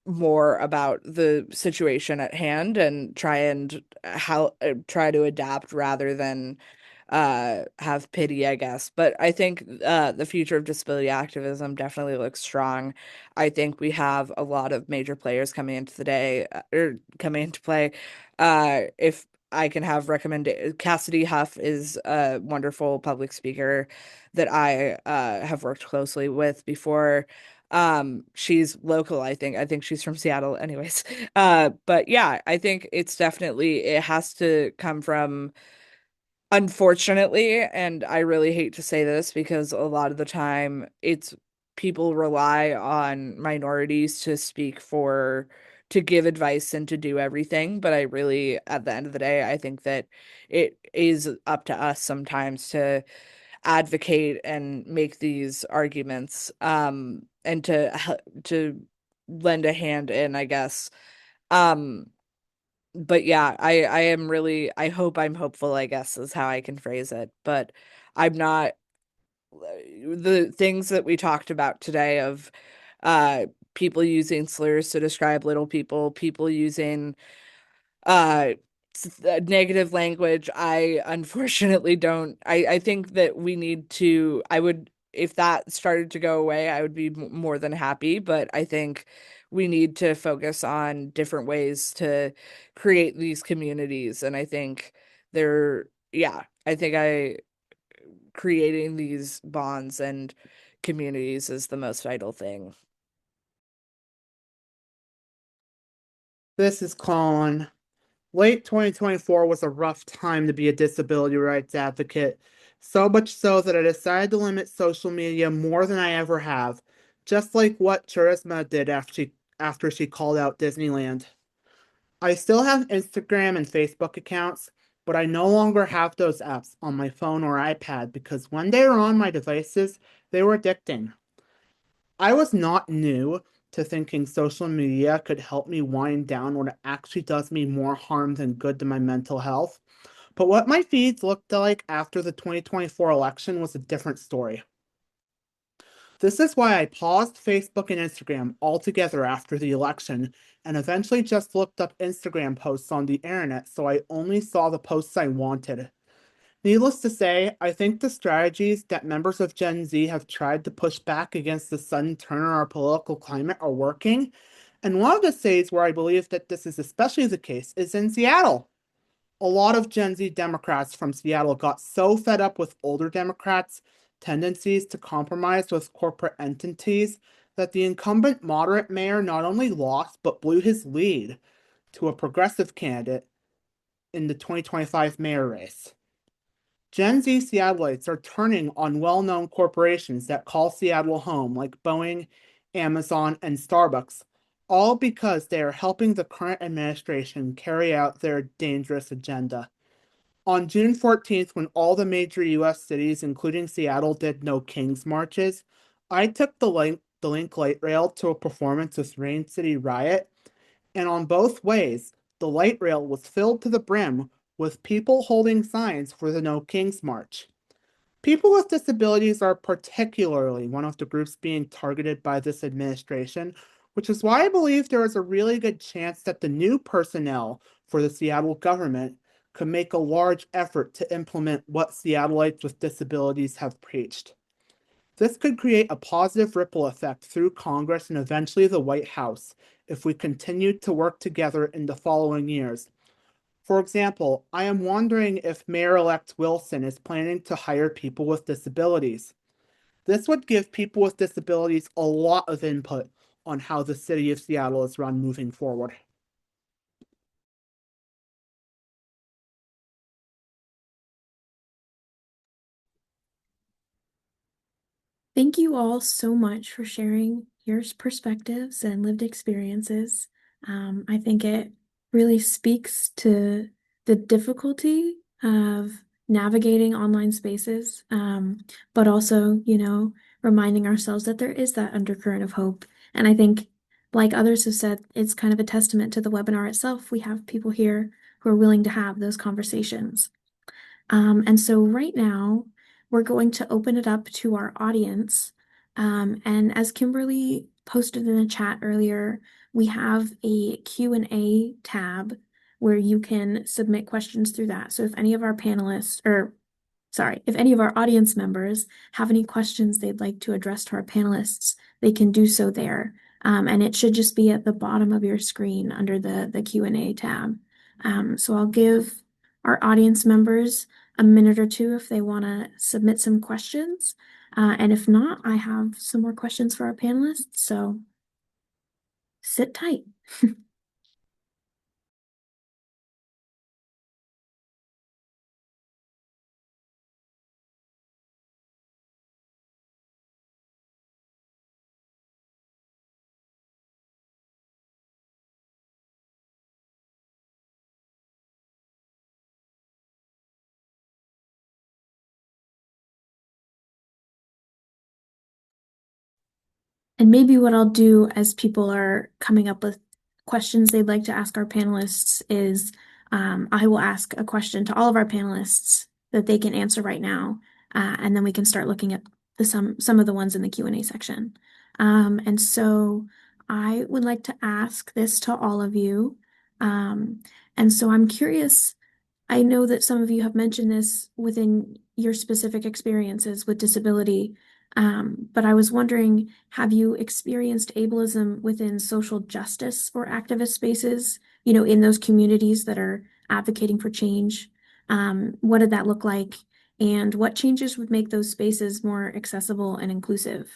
more about the situation at hand and try to adapt rather than have pity, I guess. But I think the future of disability activism definitely looks strong. I think we have a lot of major players coming into the day or coming into play. If I can have recommend Cassidy Huff is a wonderful public speaker that I have worked closely with before. She's local, I think she's from Seattle anyways. But yeah, I think it has to come from, unfortunately, and I really hate to say this because a lot of the time it's people rely on minorities to give advice and to do everything. But I really, at the end of the day, I think that it is up to us sometimes to advocate and make these arguments, and to lend a hand in, I guess. Um, but yeah, I hope I'm hopeful, I guess is how I can phrase it. But I'm not. The things that we talked about today of people using slurs to describe little people using uh negative language, I unfortunately don't. I think that we need to, I would, if that started to go away, I would be more than happy. But I think we need to focus on different ways to create these communities. And I think I think I creating these bonds and communities is the most vital thing. This is Colin. Late 2024 was a rough time to be a disability rights advocate, so much so that I decided to limit social media more than I ever have, just like what Charisma did after she called out Disneyland. I still have Instagram and Facebook accounts, but I no longer have those apps on my phone or iPad because when they were on my devices, they were addicting. I was not new to thinking social media could help me wind down when it actually does me more harm than good to my mental health. But what my feeds looked like after the 2024 election was a different story. This is why I paused Facebook and Instagram altogether after the election and eventually just looked up Instagram posts on the internet so I only saw the posts I wanted. Needless to say, I think the strategies that members of Gen Z have tried to push back against the sudden turn in our political climate are working. And one of the cities where I believe that this is especially the case is in Seattle. A lot of Gen Z Democrats from Seattle got so fed up with older Democrats' tendencies to compromise with corporate entities that the incumbent moderate mayor not only lost but blew his lead to a progressive candidate in the 2025 mayor race. Gen Z Seattleites are turning on well-known corporations that call Seattle home, like Boeing, Amazon, and Starbucks, all because they are helping the current administration carry out their dangerous agenda. On June 14th, when all the major US cities, including Seattle, did No Kings marches, I took the Link Light Rail to a performance with Rain City Riot, and on both ways, the light rail was filled to the brim with people holding signs for the No Kings March. People with disabilities are particularly one of the groups being targeted by this administration, which is why I believe there is a really good chance that the new personnel for the Seattle government could make a large effort to implement what Seattleites with disabilities have preached. This could create a positive ripple effect through Congress and eventually the White House if we continue to work together in the following years. For example, I am wondering if Mayor-elect Wilson is planning to hire people with disabilities. This would give people with disabilities a lot of input on how the city of Seattle is run moving forward. Thank you all so much for sharing your perspectives and lived experiences. I think it really speaks to the difficulty of navigating online spaces, but also, reminding ourselves that there is that undercurrent of hope. And I think, like others have said, it's kind of a testament to the webinar itself. We have people here who are willing to have those conversations. And so right now, we're going to open it up to our audience. And as Kimberly posted in the chat earlier, we have a Q&A tab where you can submit questions through that. So if any of our panelists, if any of our audience members have any questions they'd like to address to our panelists, they can do so there. And it should just be at the bottom of your screen under the Q&A tab. So I'll give our audience members a minute or two if they want to submit some questions. And if not, I have some more questions for our panelists, so sit tight. And maybe what I'll do as people are coming up with questions they'd like to ask our panelists is I will ask a question to all of our panelists that they can answer right now, and then we can start looking at some of the ones in the Q&A section. And so I would like to ask this to all of you. And so I'm curious, I know that some of you have mentioned this within your specific experiences with disability. But I was wondering, have you experienced ableism within social justice or activist spaces, in those communities that are advocating for change? What did that look like? And what changes would make those spaces more accessible and inclusive?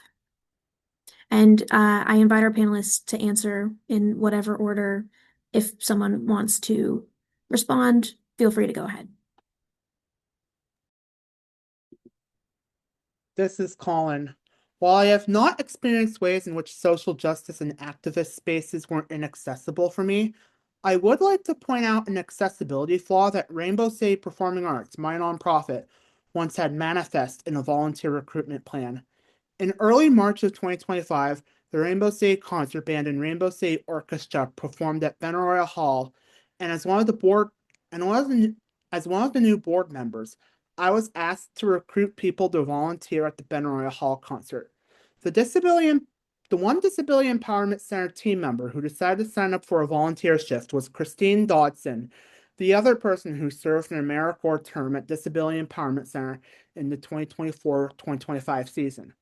And I invite our panelists to answer in whatever order. If someone wants to respond, feel free to go ahead. This is Colin. While I have not experienced ways in which social justice and activist spaces weren't inaccessible for me, I would like to point out an accessibility flaw that Rainbow City Performing Arts, my nonprofit, once had manifest in a volunteer recruitment plan. In early March of 2025, the Rainbow City Concert Band and Rainbow City Orchestra performed at Benaroya Hall, and as one of the new board members, I was asked to recruit people to volunteer at the Benaroya Hall concert. The one Disability Empowerment Center team member who decided to sign up for a volunteer shift was Christine Dodson, the other person who served an AmeriCorps term at Disability Empowerment Center in the 2024-2025 season.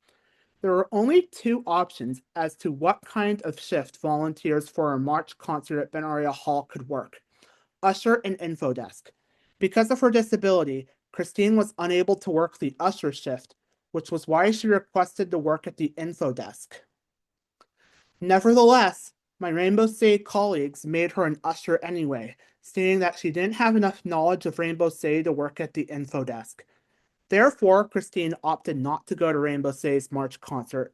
There were only two options as to what kind of shift volunteers for a March concert at Benaroya Hall could work: usher and info desk. Because of her disability, Christine was unable to work the usher shift, which was why she requested to work at the info desk. Nevertheless, my Rainbow City colleagues made her an usher anyway, stating that she didn't have enough knowledge of Rainbow City to work at the info desk. Therefore, Christine opted not to go to Rainbow City's March concert.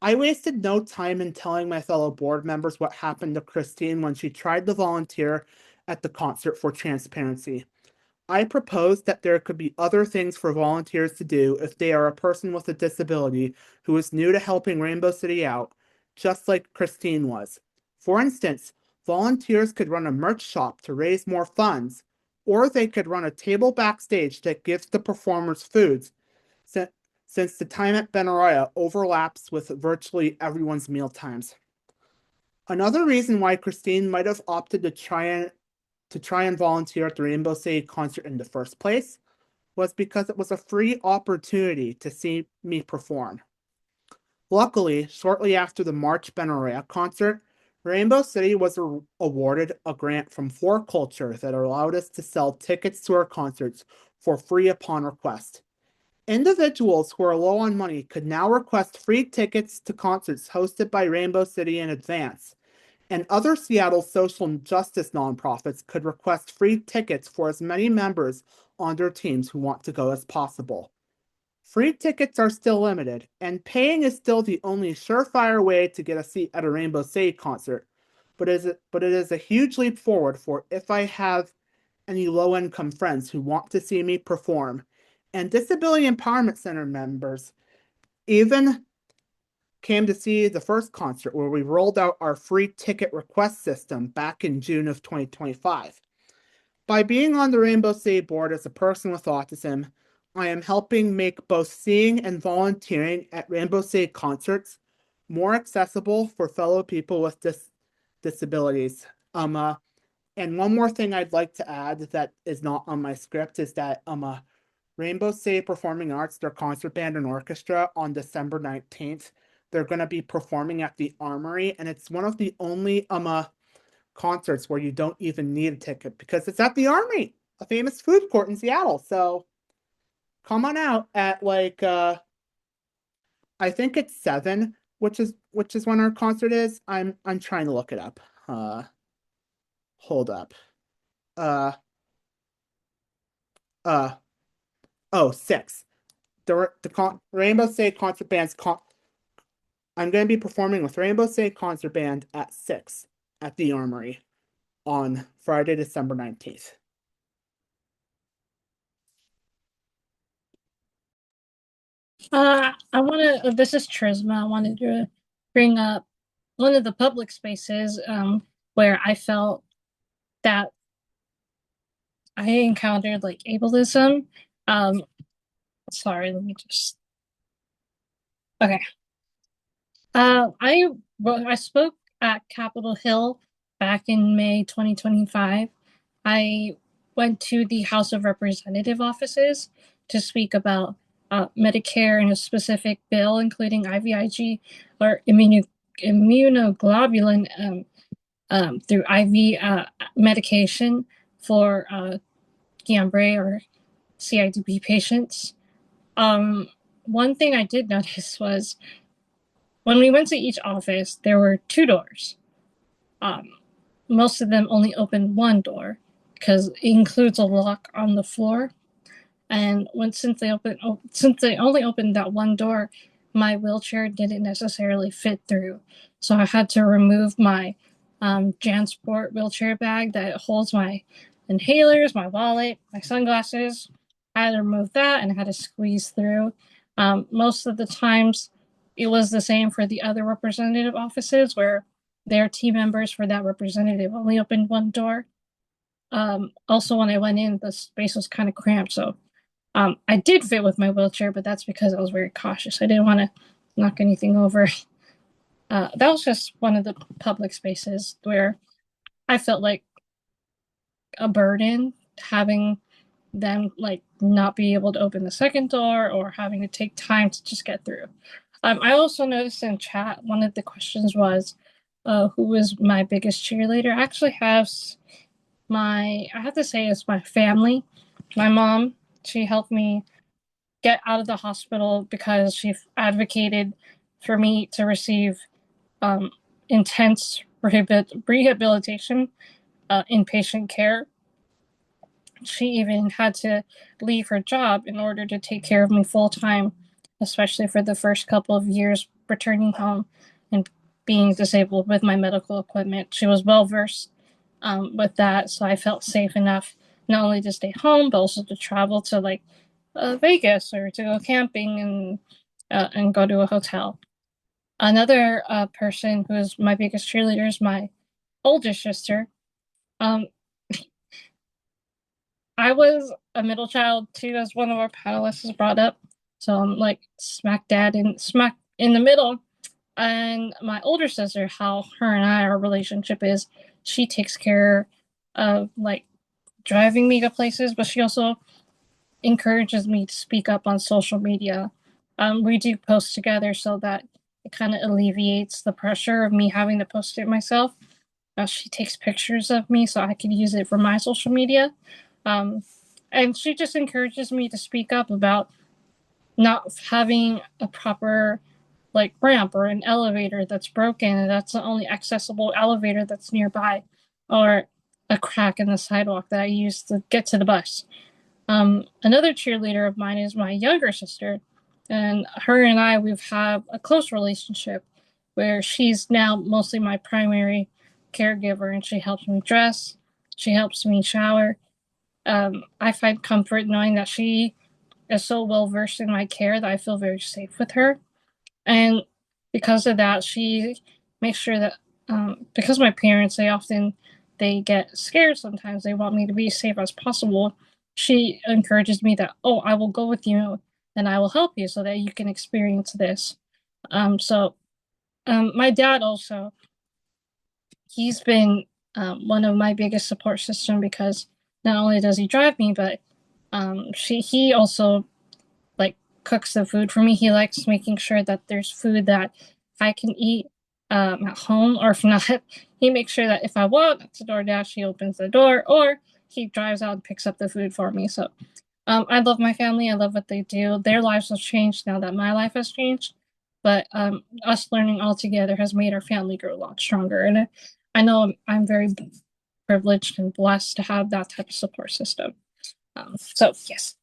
I wasted no time in telling my fellow board members what happened to Christine when she tried to volunteer at the concert for transparency. I proposed that there could be other things for volunteers to do if they are a person with a disability who is new to helping Rainbow City out, just like Christine was. For instance, Volunteers could run a merch shop to raise more funds, or they could run a table backstage that gives the performers foods, since the time at Benaroya overlaps with virtually everyone's meal times. Another reason why Christine might have opted to try and volunteer at the Rainbow City concert in the first place was because it was a free opportunity to see me perform. Luckily, shortly after the March Benaroya concert, Rainbow City was awarded a grant from For Culture that allowed us to sell tickets to our concerts for free upon request. Individuals who are low on money could now request free tickets to concerts hosted by Rainbow City in advance, and other Seattle social justice nonprofits could request free tickets for as many members on their teams who want to go as possible. Free tickets are still limited, and paying is still the only surefire way to get a seat at a Rainbow City concert, but it is a huge leap forward for if I have any low-income friends who want to see me perform, and Disability Empowerment Center members even came to see the first concert where we rolled out our free ticket request system back in June of 2025. By being on the Rainbow City board as a person with autism, I am helping make both seeing and volunteering at Rainbow City concerts more accessible for fellow people with disabilities. And one more thing I'd like to add that is not on my script is that Rainbow City Performing Arts, their concert band and orchestra, on December 19th, they're going to be performing at the Armory, and it's one of the only concerts where you don't even need a ticket because it's at the Armory, a famous food court in Seattle. So come on out at I think it's 7, which is when our concert is. I'm trying to look it up. Hold up. Uh uh oh, 6. The Rainbow City Concert Band's I'm going to be performing with Rainbow City Concert Band at 6 at the Armory on Friday, December 19th. This is Trisma. I wanted to bring up one of the public spaces where I felt that I encountered like ableism. Sorry, let me just. Okay. I spoke at Capitol Hill back in May 2025. I went to the House of Representative offices to speak about Medicare and a specific bill, including IVIG or immunoglobulin through IV medication for Guillain-Barré or CIDP patients. One thing I did notice was when we went to each office, there were 2 doors. Most of them only opened one door because it includes a lock on the floor. And since they only opened that one door, my wheelchair didn't necessarily fit through. So I had to remove my JanSport wheelchair bag that holds my inhalers, my wallet, my sunglasses. I had to remove that and I had to squeeze through. Most of the times, it was the same for the other representative offices where their team members for that representative only opened one door. Also, when I went in, the space was kind of cramped, so I did fit with my wheelchair, but that's because I was very cautious. I didn't want to knock anything over. That was just one of the public spaces where I felt like a burden having them like not be able to open the second door or having to take time to just get through. I also noticed in chat one of the questions was who was my biggest cheerleader. I actually have I have to say it's my family. My mom, she helped me get out of the hospital because she advocated for me to receive intense rehabilitation, inpatient care. She even had to leave her job in order to take care of me full time, especially for the first couple of years returning home and being disabled with my medical equipment. She was well versed with that, so I felt safe enough not only to stay home but also to travel to like Vegas or to go camping and go to a hotel. Another person who is my biggest cheerleader is my older sister. Um, I was a middle child too, as one of our panelists has brought up. So I'm like smack in the middle. And my older sister, how her and our relationship is, she takes care of like driving me to places, but she also encourages me to speak up on social media. We do post together so that it kind of alleviates the pressure of me having to post it myself. She takes pictures of me so I can use it for my social media. Um, and she just encourages me to speak up about not having a proper like ramp or an elevator that's broken and that's the only accessible elevator that's nearby, or a crack in the sidewalk that I use to get to the bus. Another cheerleader of mine is my younger sister, and her and I we've had a close relationship where she's now mostly my primary caregiver, and she helps me dress, she helps me shower. I find comfort knowing that she is so well versed in my care that I feel very safe with her. And because of that, she makes sure that because my parents they get scared sometimes. They want me to be as safe as possible. She encourages me that, oh, I will go with you and I will help you so that you can experience this. My dad also, he's been one of my biggest support system because not only does he drive me, but he also like cooks the food for me. He likes making sure that there's food that I can eat at home, or if not, he makes sure that if I want it's a DoorDash, he opens the door, or he drives out and picks up the food for me. So I love my family. I love what they do. Their lives have changed now that my life has changed, but us learning all together has made our family grow a lot stronger. And I know I'm very privileged and blessed to have that type of support system. So yes.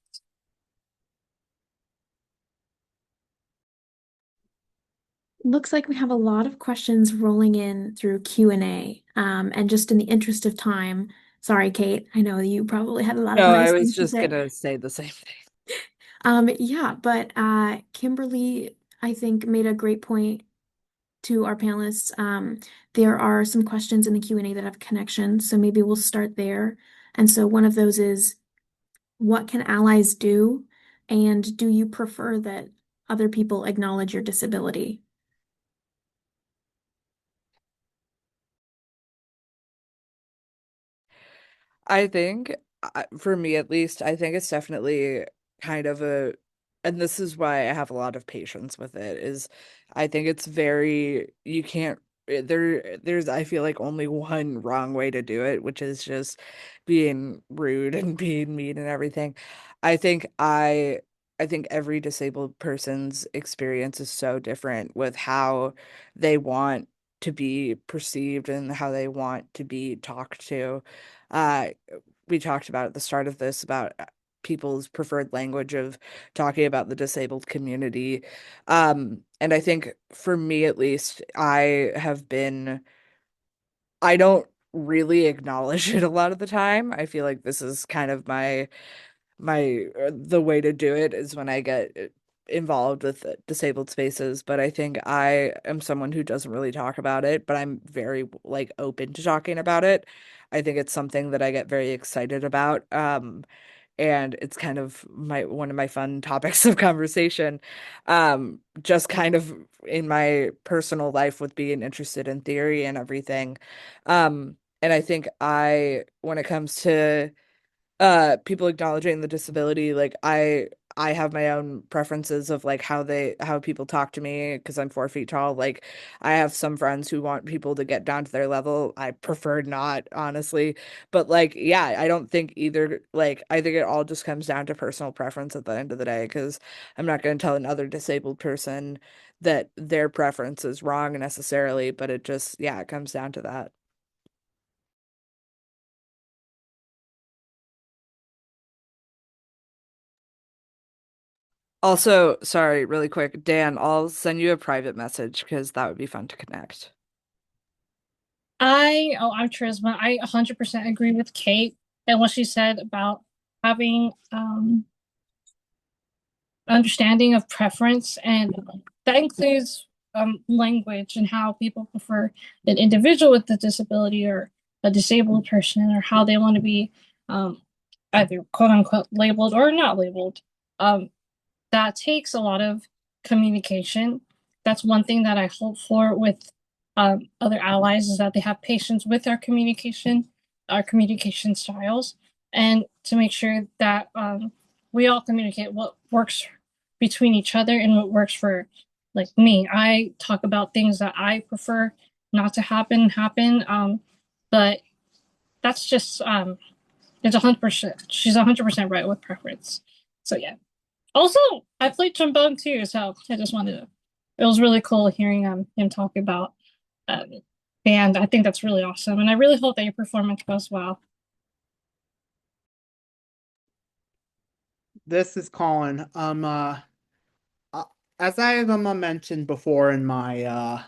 Looks like we have a lot of questions rolling in through Q&A. And just in the interest of time, sorry, Kate, I know you probably had a lot of No, I nice was things to just say. gonna say the same thing. Yeah, but Kimberly, I think, made a great point to our panelists. There are some questions in the Q&A that have connections, so maybe we'll start there. And so one of those is, what can allies do? And do you prefer that other people acknowledge your disability? I think, for me at least, I think it's definitely kind of and this is why I have a lot of patience with it, is I think it's very, you can't, there's, I feel like only one wrong way to do it, which is just being rude and being mean and everything. I think I think every disabled person's experience is so different with how they want to be perceived and how they want to be talked to. Uh, we talked about at the start of this about people's preferred language of talking about the disabled community. And I think for me at least, I don't really acknowledge it a lot of the time. I feel like this is kind of the way to do it is when I get involved with disabled spaces, but I think I am someone who doesn't really talk about it, but I'm very like open to talking about it. I think it's something that I get very excited about. And it's kind of my one of my fun topics of conversation. Just kind of in my personal life with being interested in theory and everything. And I think when it comes to people acknowledging the disability, like I have my own preferences of like how people talk to me because I'm 4 feet tall. Like I have some friends who want people to get down to their level. I prefer not, honestly. But like yeah, I don't think either, like I think it all just comes down to personal preference at the end of the day, because I'm not going to tell another disabled person that their preference is wrong necessarily, but it just, yeah, it comes down to that. Also, sorry, really quick, Dan, I'll send you a private message because that would be fun to connect. I'm Charisma. I 100% agree with Kate and what she said about having understanding of preference, and that includes language and how people prefer an individual with a disability or a disabled person, or how they want to be either quote unquote labeled or not labeled. That takes a lot of communication. That's one thing that I hope for with other allies, is that they have patience with our communication styles, and to make sure that we all communicate what works between each other and what works for, like, me. I talk about things that I prefer not to happen, but that's just it's 100%. She's 100% right with preference. So yeah. Also, I played trombone too, so I just wanted to. It was really cool hearing him talk about um, band. I think that's really awesome, and I really hope that your performance goes well. This is Colin. As I have mentioned before in my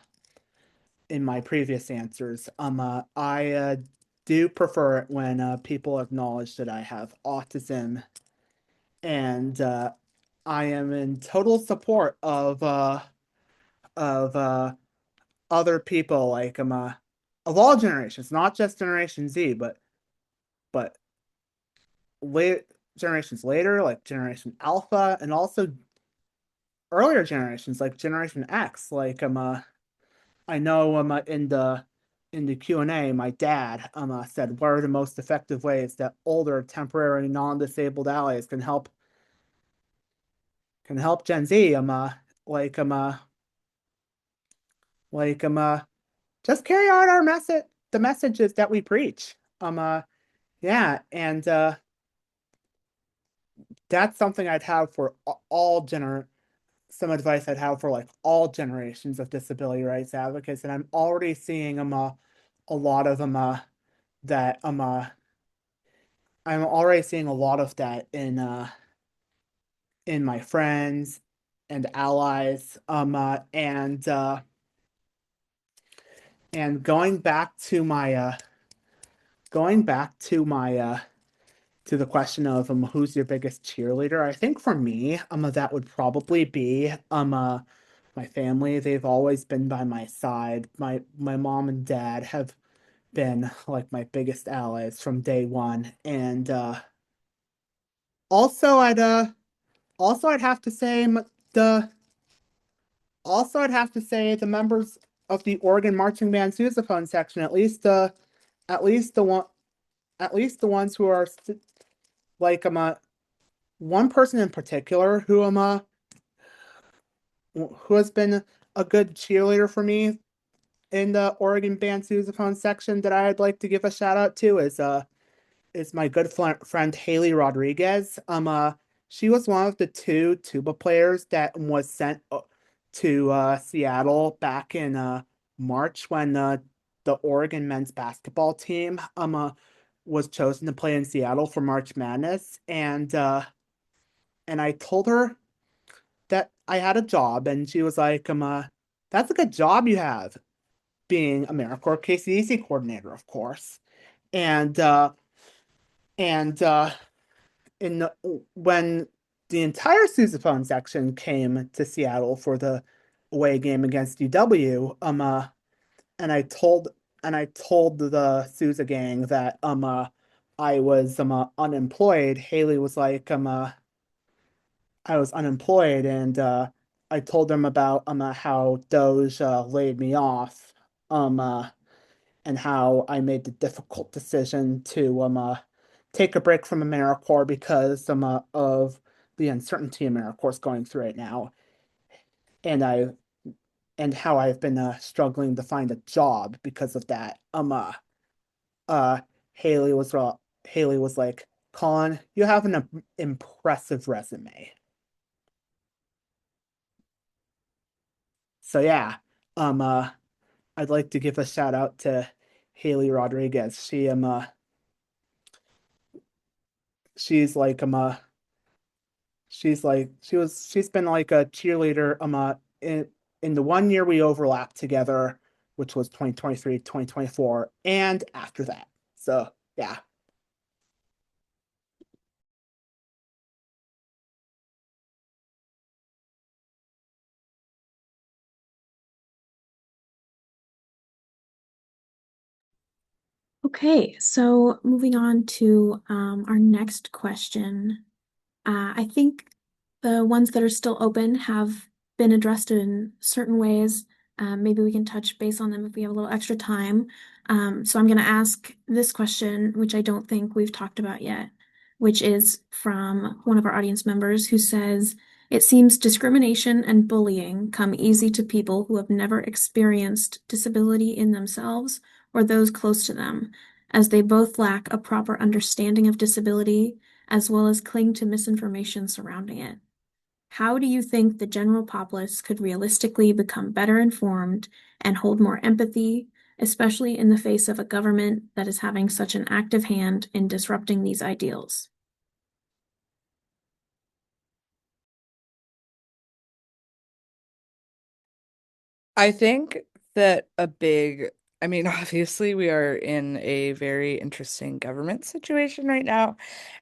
previous answers, I do prefer it when people acknowledge that I have autism, and I am in total support of other people, like of all generations, not just Generation Z, but late generations later, like Generation Alpha, and also earlier generations like Generation X. Like I know in the Q&A, my dad said, what are the most effective ways that older temporary non-disabled allies can help Gen Z? Like like just carry out our message, the messages that we preach. Yeah, and that's something I'd have for all some advice I'd have for like all generations of disability rights advocates, and I'm already seeing a lot of that I'm already seeing a lot of that in my friends and allies, and going back to the question of who's your biggest cheerleader, I think for me that would probably be my family. They've always been by my side. My mom and dad have been like my biggest allies from day one. And also I'd have to say the I'd have to say the members of the Oregon Marching Band sousaphone section, at least the one at least the ones who are like one person in particular who has been a good cheerleader for me in the Oregon Band sousaphone section that I'd like to give a shout out to is my good friend Haley Rodriguez. She was one of the two tuba players that was sent to Seattle back in March when the Oregon men's basketball team was chosen to play in Seattle for March Madness, and I told her that I had a job, and she was like, that's a good job you have, being AmeriCorps KCDC coordinator, of course. And and in the, when the entire sousaphone section came to Seattle for the away game against UW, and I told the Sousa gang that I was unemployed. Haley was like, I was unemployed, and I told them about how Doge laid me off, um uh, and how I made the difficult decision to take a break from AmeriCorps because of the uncertainty AmeriCorps is going through right now, and how I've been struggling to find a job because of that. Uh, Haley was Haley was like, Colin, you have an impressive resume. So yeah, um, uh, I'd like to give a shout out to Haley Rodriguez. She's like she's been like a cheerleader in the 1 year we overlapped together, which was 2023, 2024, and after that. So yeah. Okay, so moving on to our next question. I think the ones that are still open have been addressed in certain ways. Maybe we can touch base on them if we have a little extra time. So I'm going to ask this question, which I don't think we've talked about yet, which is from one of our audience members who says, "It seems discrimination and bullying come easy to people who have never experienced disability in themselves or those close to them, as they both lack a proper understanding of disability as well as cling to misinformation surrounding it. How do you think the general populace could realistically become better informed and hold more empathy, especially in the face of a government that is having such an active hand in disrupting these ideals?" I think that I mean, obviously, we are in a very interesting government situation right now.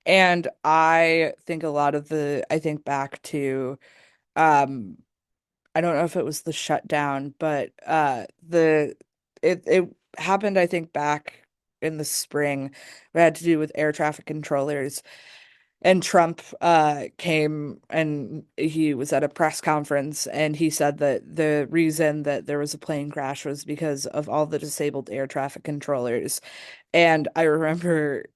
And I think back to, um, I don't know if it was the shutdown, but it happened, I think, back in the spring. It had to do with air traffic controllers. And Trump came and he was at a press conference and he said that the reason that there was a plane crash was because of all the disabled air traffic controllers. And I remember,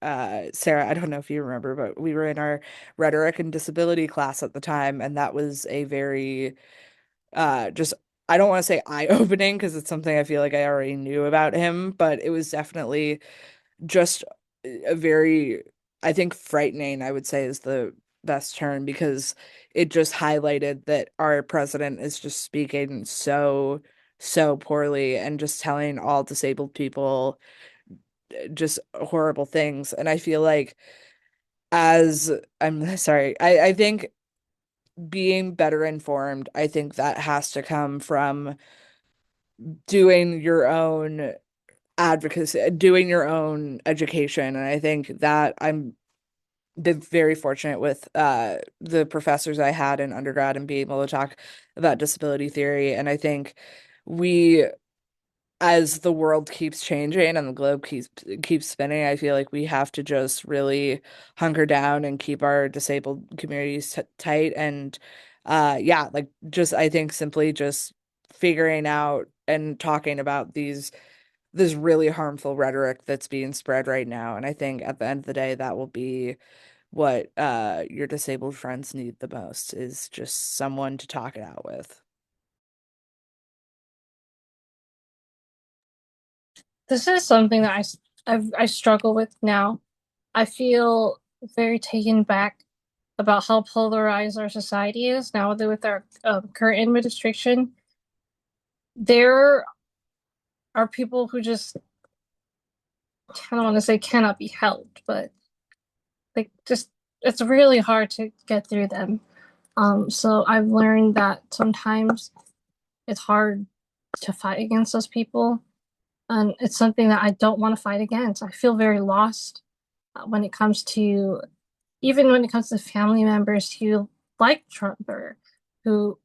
Sarah, I don't know if you remember, but we were in our rhetoric and disability class at the time, and that was a very just I don't want to say eye-opening because it's something I feel like I already knew about him, but it was definitely just a very, I think, frightening, I would say is the best term, because it just highlighted that our president is just speaking so poorly and just telling all disabled people just horrible things. And I feel like as I'm sorry, I think being better informed, I think that has to come from doing your own advocacy, doing your own education. And I think that I'm been very fortunate with the professors I had in undergrad and being able to talk about disability theory. And I think we, as the world keeps changing and the globe keeps spinning, I feel like we have to just really hunker down and keep our disabled communities tight. And yeah, like just I think simply just figuring out and talking about this really harmful rhetoric that's being spread right now. And I think at the end of the day, that will be what your disabled friends need the most, is just someone to talk it out with. This is something that I struggle with now. I feel very taken back about how polarized our society is now with our current administration. There are people who just, I don't want to say cannot be helped, but like just it's really hard to get through them. So I've learned that sometimes it's hard to fight against those people, and it's something that I don't want to fight against. I feel very lost when it comes to even when it comes to family members who like Trump or who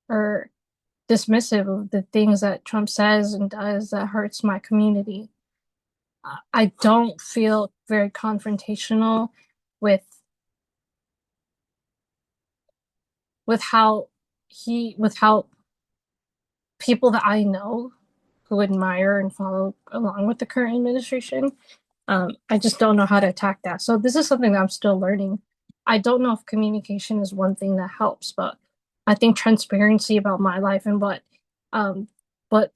are dismissive of the things that Trump says and does that hurts my community. I don't feel very confrontational with with how people that I know who admire and follow along with the current administration. I just don't know how to attack that. So this is something that I'm still learning. I don't know if communication is one thing that helps, but I think transparency about my life and um what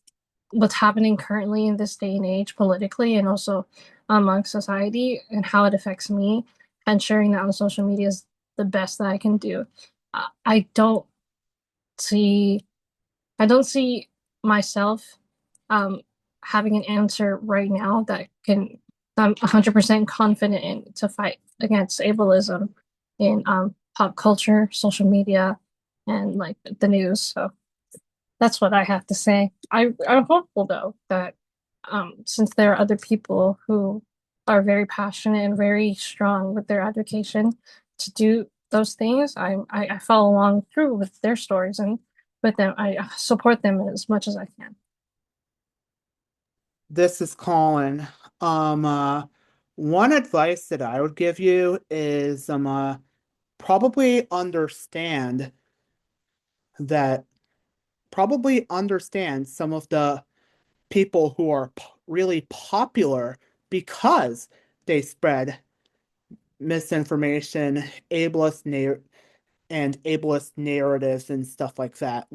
what's happening currently in this day and age politically and also among society and how it affects me, and sharing that on social media is the best that I can do. I don't see I don't see myself um, having an answer right now that can I'm 100% confident in to fight against ableism in pop culture, social media, and like the news. So that's what I have to say. I'm hopeful though that since there are other people who are very passionate and very strong with their education to do those things, I follow along through with their stories and with them. I support them as much as I can. This is Colin. Um, uh, One advice that I would give you is probably understand that probably understand some of the people who are really popular because they spread misinformation, ableist and ableist narratives and stuff like that.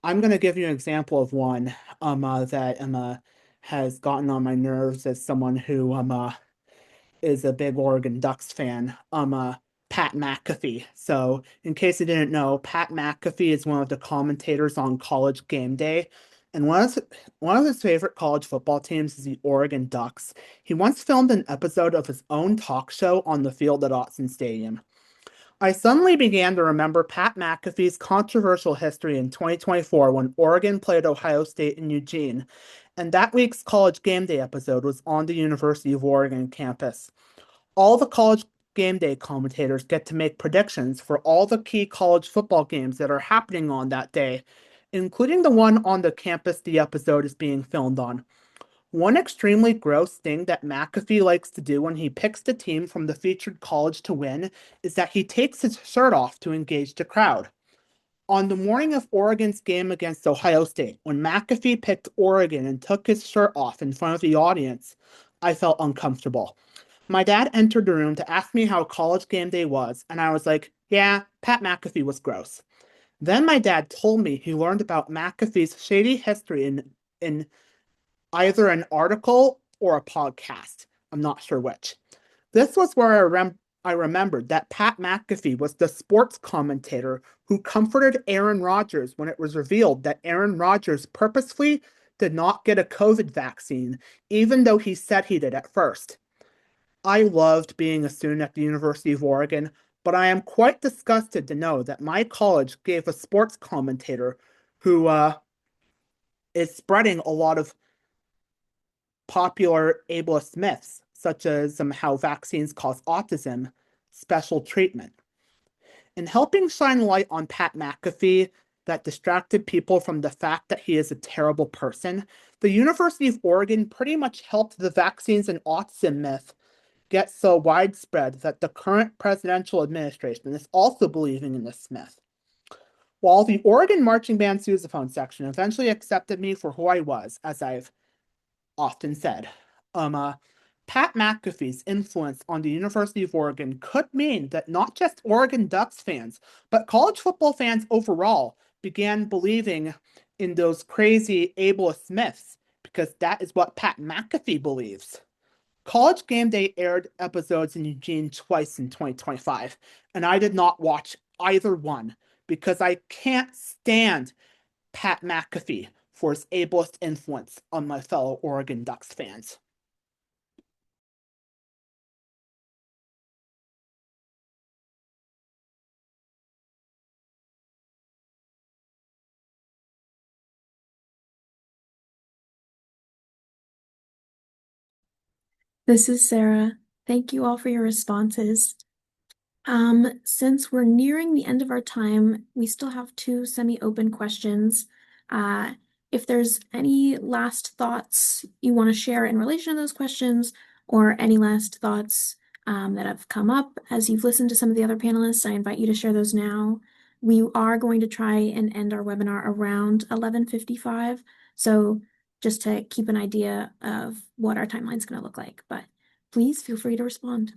I'm gonna give you an example of one that has gotten on my nerves as someone who is a big Oregon Ducks fan. Pat McAfee. So, in case you didn't know, Pat McAfee is one of the commentators on College Game Day, and one of his favorite college football teams is the Oregon Ducks. He once filmed an episode of his own talk show on the field at Autzen Stadium. I suddenly began to remember Pat McAfee's controversial history in 2024 when Oregon played Ohio State in Eugene, and that week's College Game Day episode was on the University of Oregon campus. All the College Game Day commentators get to make predictions for all the key college football games that are happening on that day, including the one on the campus the episode is being filmed on. One extremely gross thing that McAfee likes to do when he picks the team from the featured college to win is that he takes his shirt off to engage the crowd. On the morning of Oregon's game against Ohio State, when McAfee picked Oregon and took his shirt off in front of the audience, I felt uncomfortable. My dad entered the room to ask me how College Game Day was, and I was like, yeah, Pat McAfee was gross. Then my dad told me he learned about McAfee's shady history in either an article or a podcast. I'm not sure which. This was where I remembered that Pat McAfee was the sports commentator who comforted Aaron Rodgers when it was revealed that Aaron Rodgers purposefully did not get a COVID vaccine, even though he said he did at first. I loved being a student at the University of Oregon, but I am quite disgusted to know that my college gave a sports commentator who is spreading a lot of popular ableist myths, such as how vaccines cause autism, special treatment. In helping shine light on Pat McAfee that distracted people from the fact that he is a terrible person, the University of Oregon pretty much helped the vaccines and autism myth get so widespread that the current presidential administration is also believing in this myth. While the Oregon Marching Band sousaphone section eventually accepted me for who I was, as I've often said, Pat McAfee's influence on the University of Oregon could mean that not just Oregon Ducks fans, but college football fans overall began believing in those crazy ableist myths, because that is what Pat McAfee believes. College Game Day aired episodes in Eugene twice in 2025, and I did not watch either one because I can't stand Pat McAfee for his ableist influence on my fellow Oregon Ducks fans. This is Sarah. Thank you all for your responses. Since we're nearing the end of our time, we still have two semi-open questions. If there's any last thoughts you want to share in relation to those questions, or any last thoughts that have come up as you've listened to some of the other panelists, I invite you to share those now. We are going to try and end our webinar around 11:55, so just to keep an idea of what our timeline is going to look like. But please feel free to respond.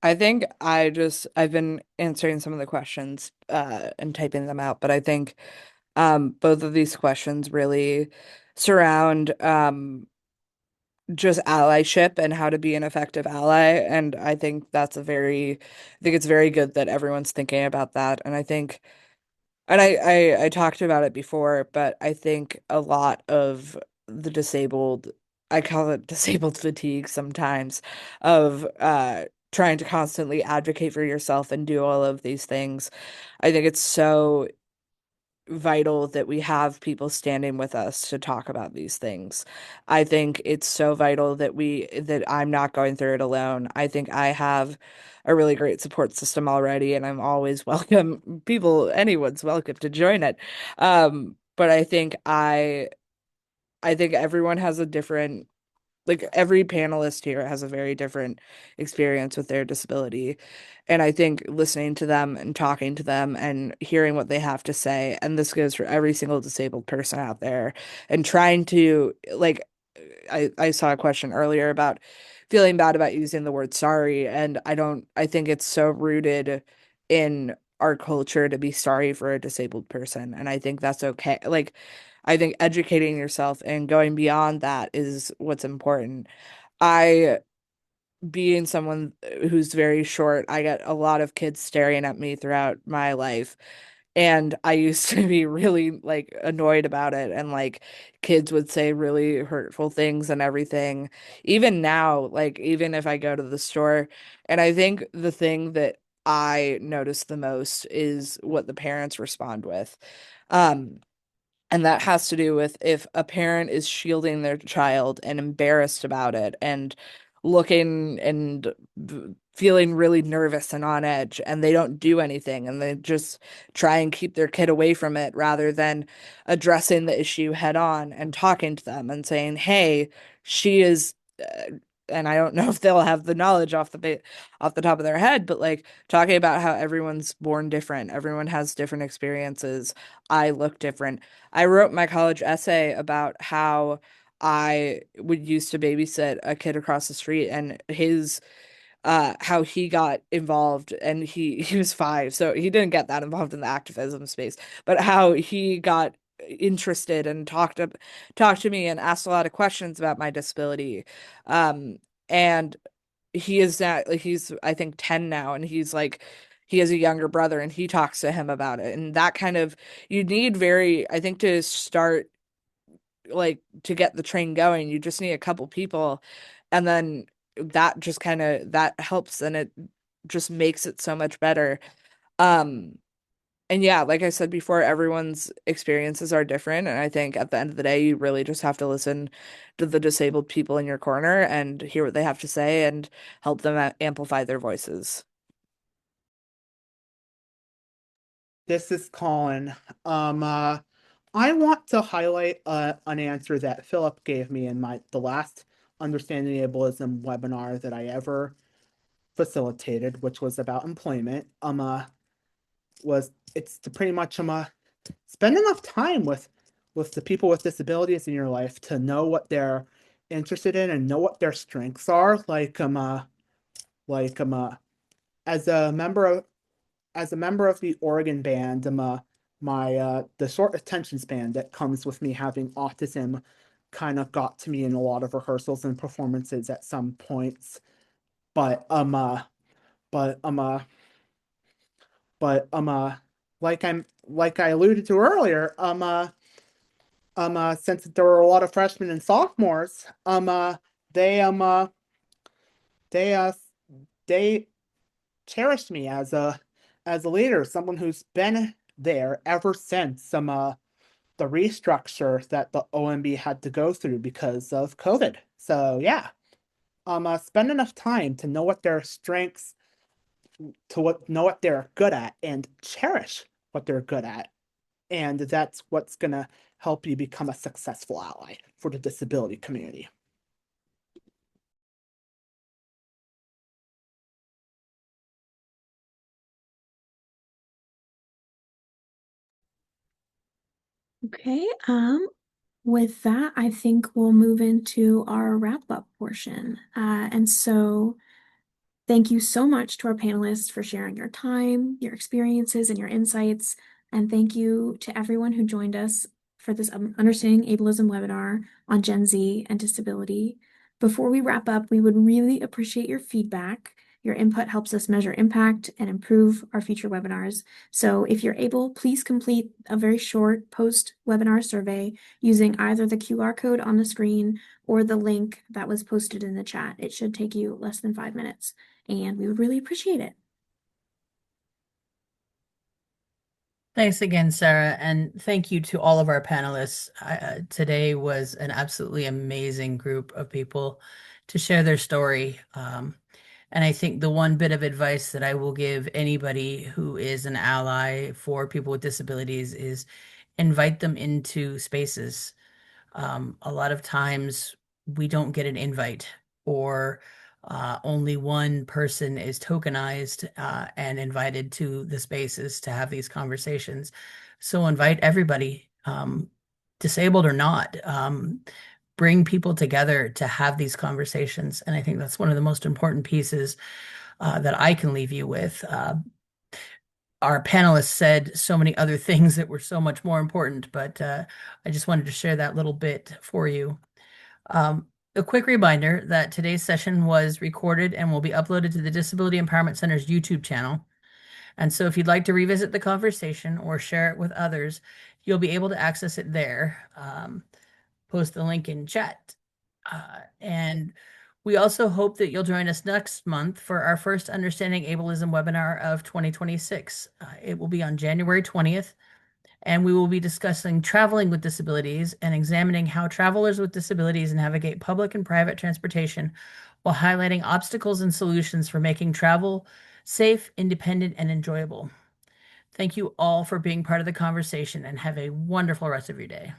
I think I've been answering some of the questions and typing them out, but I think both of these questions really surround just allyship and how to be an effective ally. And I think I think it's very good that everyone's thinking about that. And I think, and I talked about it before, but I think a lot of the disabled, I call it disabled fatigue sometimes, of trying to constantly advocate for yourself and do all of these things. I think it's so vital that we have people standing with us to talk about these things. I think it's so vital that I'm not going through it alone. I think I have a really great support system already, and I'm always welcome. Anyone's welcome to join it. But I think everyone has a different, like every panelist here has a very different experience with their disability. And I think listening to them and talking to them and hearing what they have to say, and this goes for every single disabled person out there, and trying to, like, I saw a question earlier about feeling bad about using the word sorry. And I think it's so rooted in our culture to be sorry for a disabled person. And I think that's okay. Like, I think educating yourself and going beyond that is what's important. I, being someone who's very short, I get a lot of kids staring at me throughout my life. And I used to be really like annoyed about it. And like kids would say really hurtful things and everything. Even now, like even if I go to the store, and I think the thing that I notice the most is what the parents respond with. Um, and that has to do with if a parent is shielding their child and embarrassed about it and looking and feeling really nervous and on edge, and they don't do anything and they just try and keep their kid away from it rather than addressing the issue head on and talking to them and saying, hey, she is. And I don't know if they'll have the knowledge off the top of their head, but like talking about how everyone's born different, everyone has different experiences. I look different. I wrote my college essay about how I would used to babysit a kid across the street, and his how he got involved, and he was 5, so he didn't get that involved in the activism space, but how he got interested and talked to me and asked a lot of questions about my disability. And he is that like he's I think 10 now, and he's like he has a younger brother and he talks to him about it. And that kind of, you need very, I think, to start, like, to get the train going, you just need a couple people, and then that just kind of that helps, and it just makes it so much better. um and yeah, like I said before, everyone's experiences are different, and I think at the end of the day you really just have to listen to the disabled people in your corner and hear what they have to say and help them amplify their voices. This is Colin. I want to highlight an answer that Philip gave me in the last Understanding Ableism webinar that I ever facilitated, which was about employment. It's to pretty much spend enough time with the people with disabilities in your life to know what they're interested in and know what their strengths are. Like as a member of the Oregon band, the short attention span that comes with me having autism kind of got to me in a lot of rehearsals and performances at some points. But but but like I alluded to earlier, since there were a lot of freshmen and sophomores, they they uh they cherished me as a leader, someone who's been there ever since the restructure that the OMB had to go through because of COVID. So yeah, spend enough time to know what their strengths, know what they're good at, and cherish what they're good at, and that's what's gonna help you become a successful ally for the disability community. Okay, with that, I think we'll move into our wrap-up portion. And so thank you so much to our panelists for sharing your time, your experiences, and your insights. And thank you to everyone who joined us for this Understanding Ableism webinar on Gen Z and disability. Before we wrap up, we would really appreciate your feedback. Your input helps us measure impact and improve our future webinars. So if you're able, please complete a very short post-webinar survey using either the QR code on the screen or the link that was posted in the chat. It should take you less than 5 minutes, and we would really appreciate it. Thanks again, Sarah, and thank you to all of our panelists. Today was an absolutely amazing group of people to share their story. And I think the one bit of advice that I will give anybody who is an ally for people with disabilities is invite them into spaces. A lot of times we don't get an invite, or only one person is tokenized and invited to the spaces to have these conversations. So invite everybody, disabled or not. Bring people together to have these conversations. And I think that's one of the most important pieces that I can leave you with. Our panelists said so many other things that were so much more important, but I just wanted to share that little bit for you. A quick reminder that today's session was recorded and will be uploaded to the Disability Empowerment Center's YouTube channel. And so if you'd like to revisit the conversation or share it with others, you'll be able to access it there. Post the link in chat. And we also hope that you'll join us next month for our first Understanding Ableism webinar of 2026. It will be on January 20th, and we will be discussing traveling with disabilities and examining how travelers with disabilities navigate public and private transportation while highlighting obstacles and solutions for making travel safe, independent, and enjoyable. Thank you all for being part of the conversation, and have a wonderful rest of your day.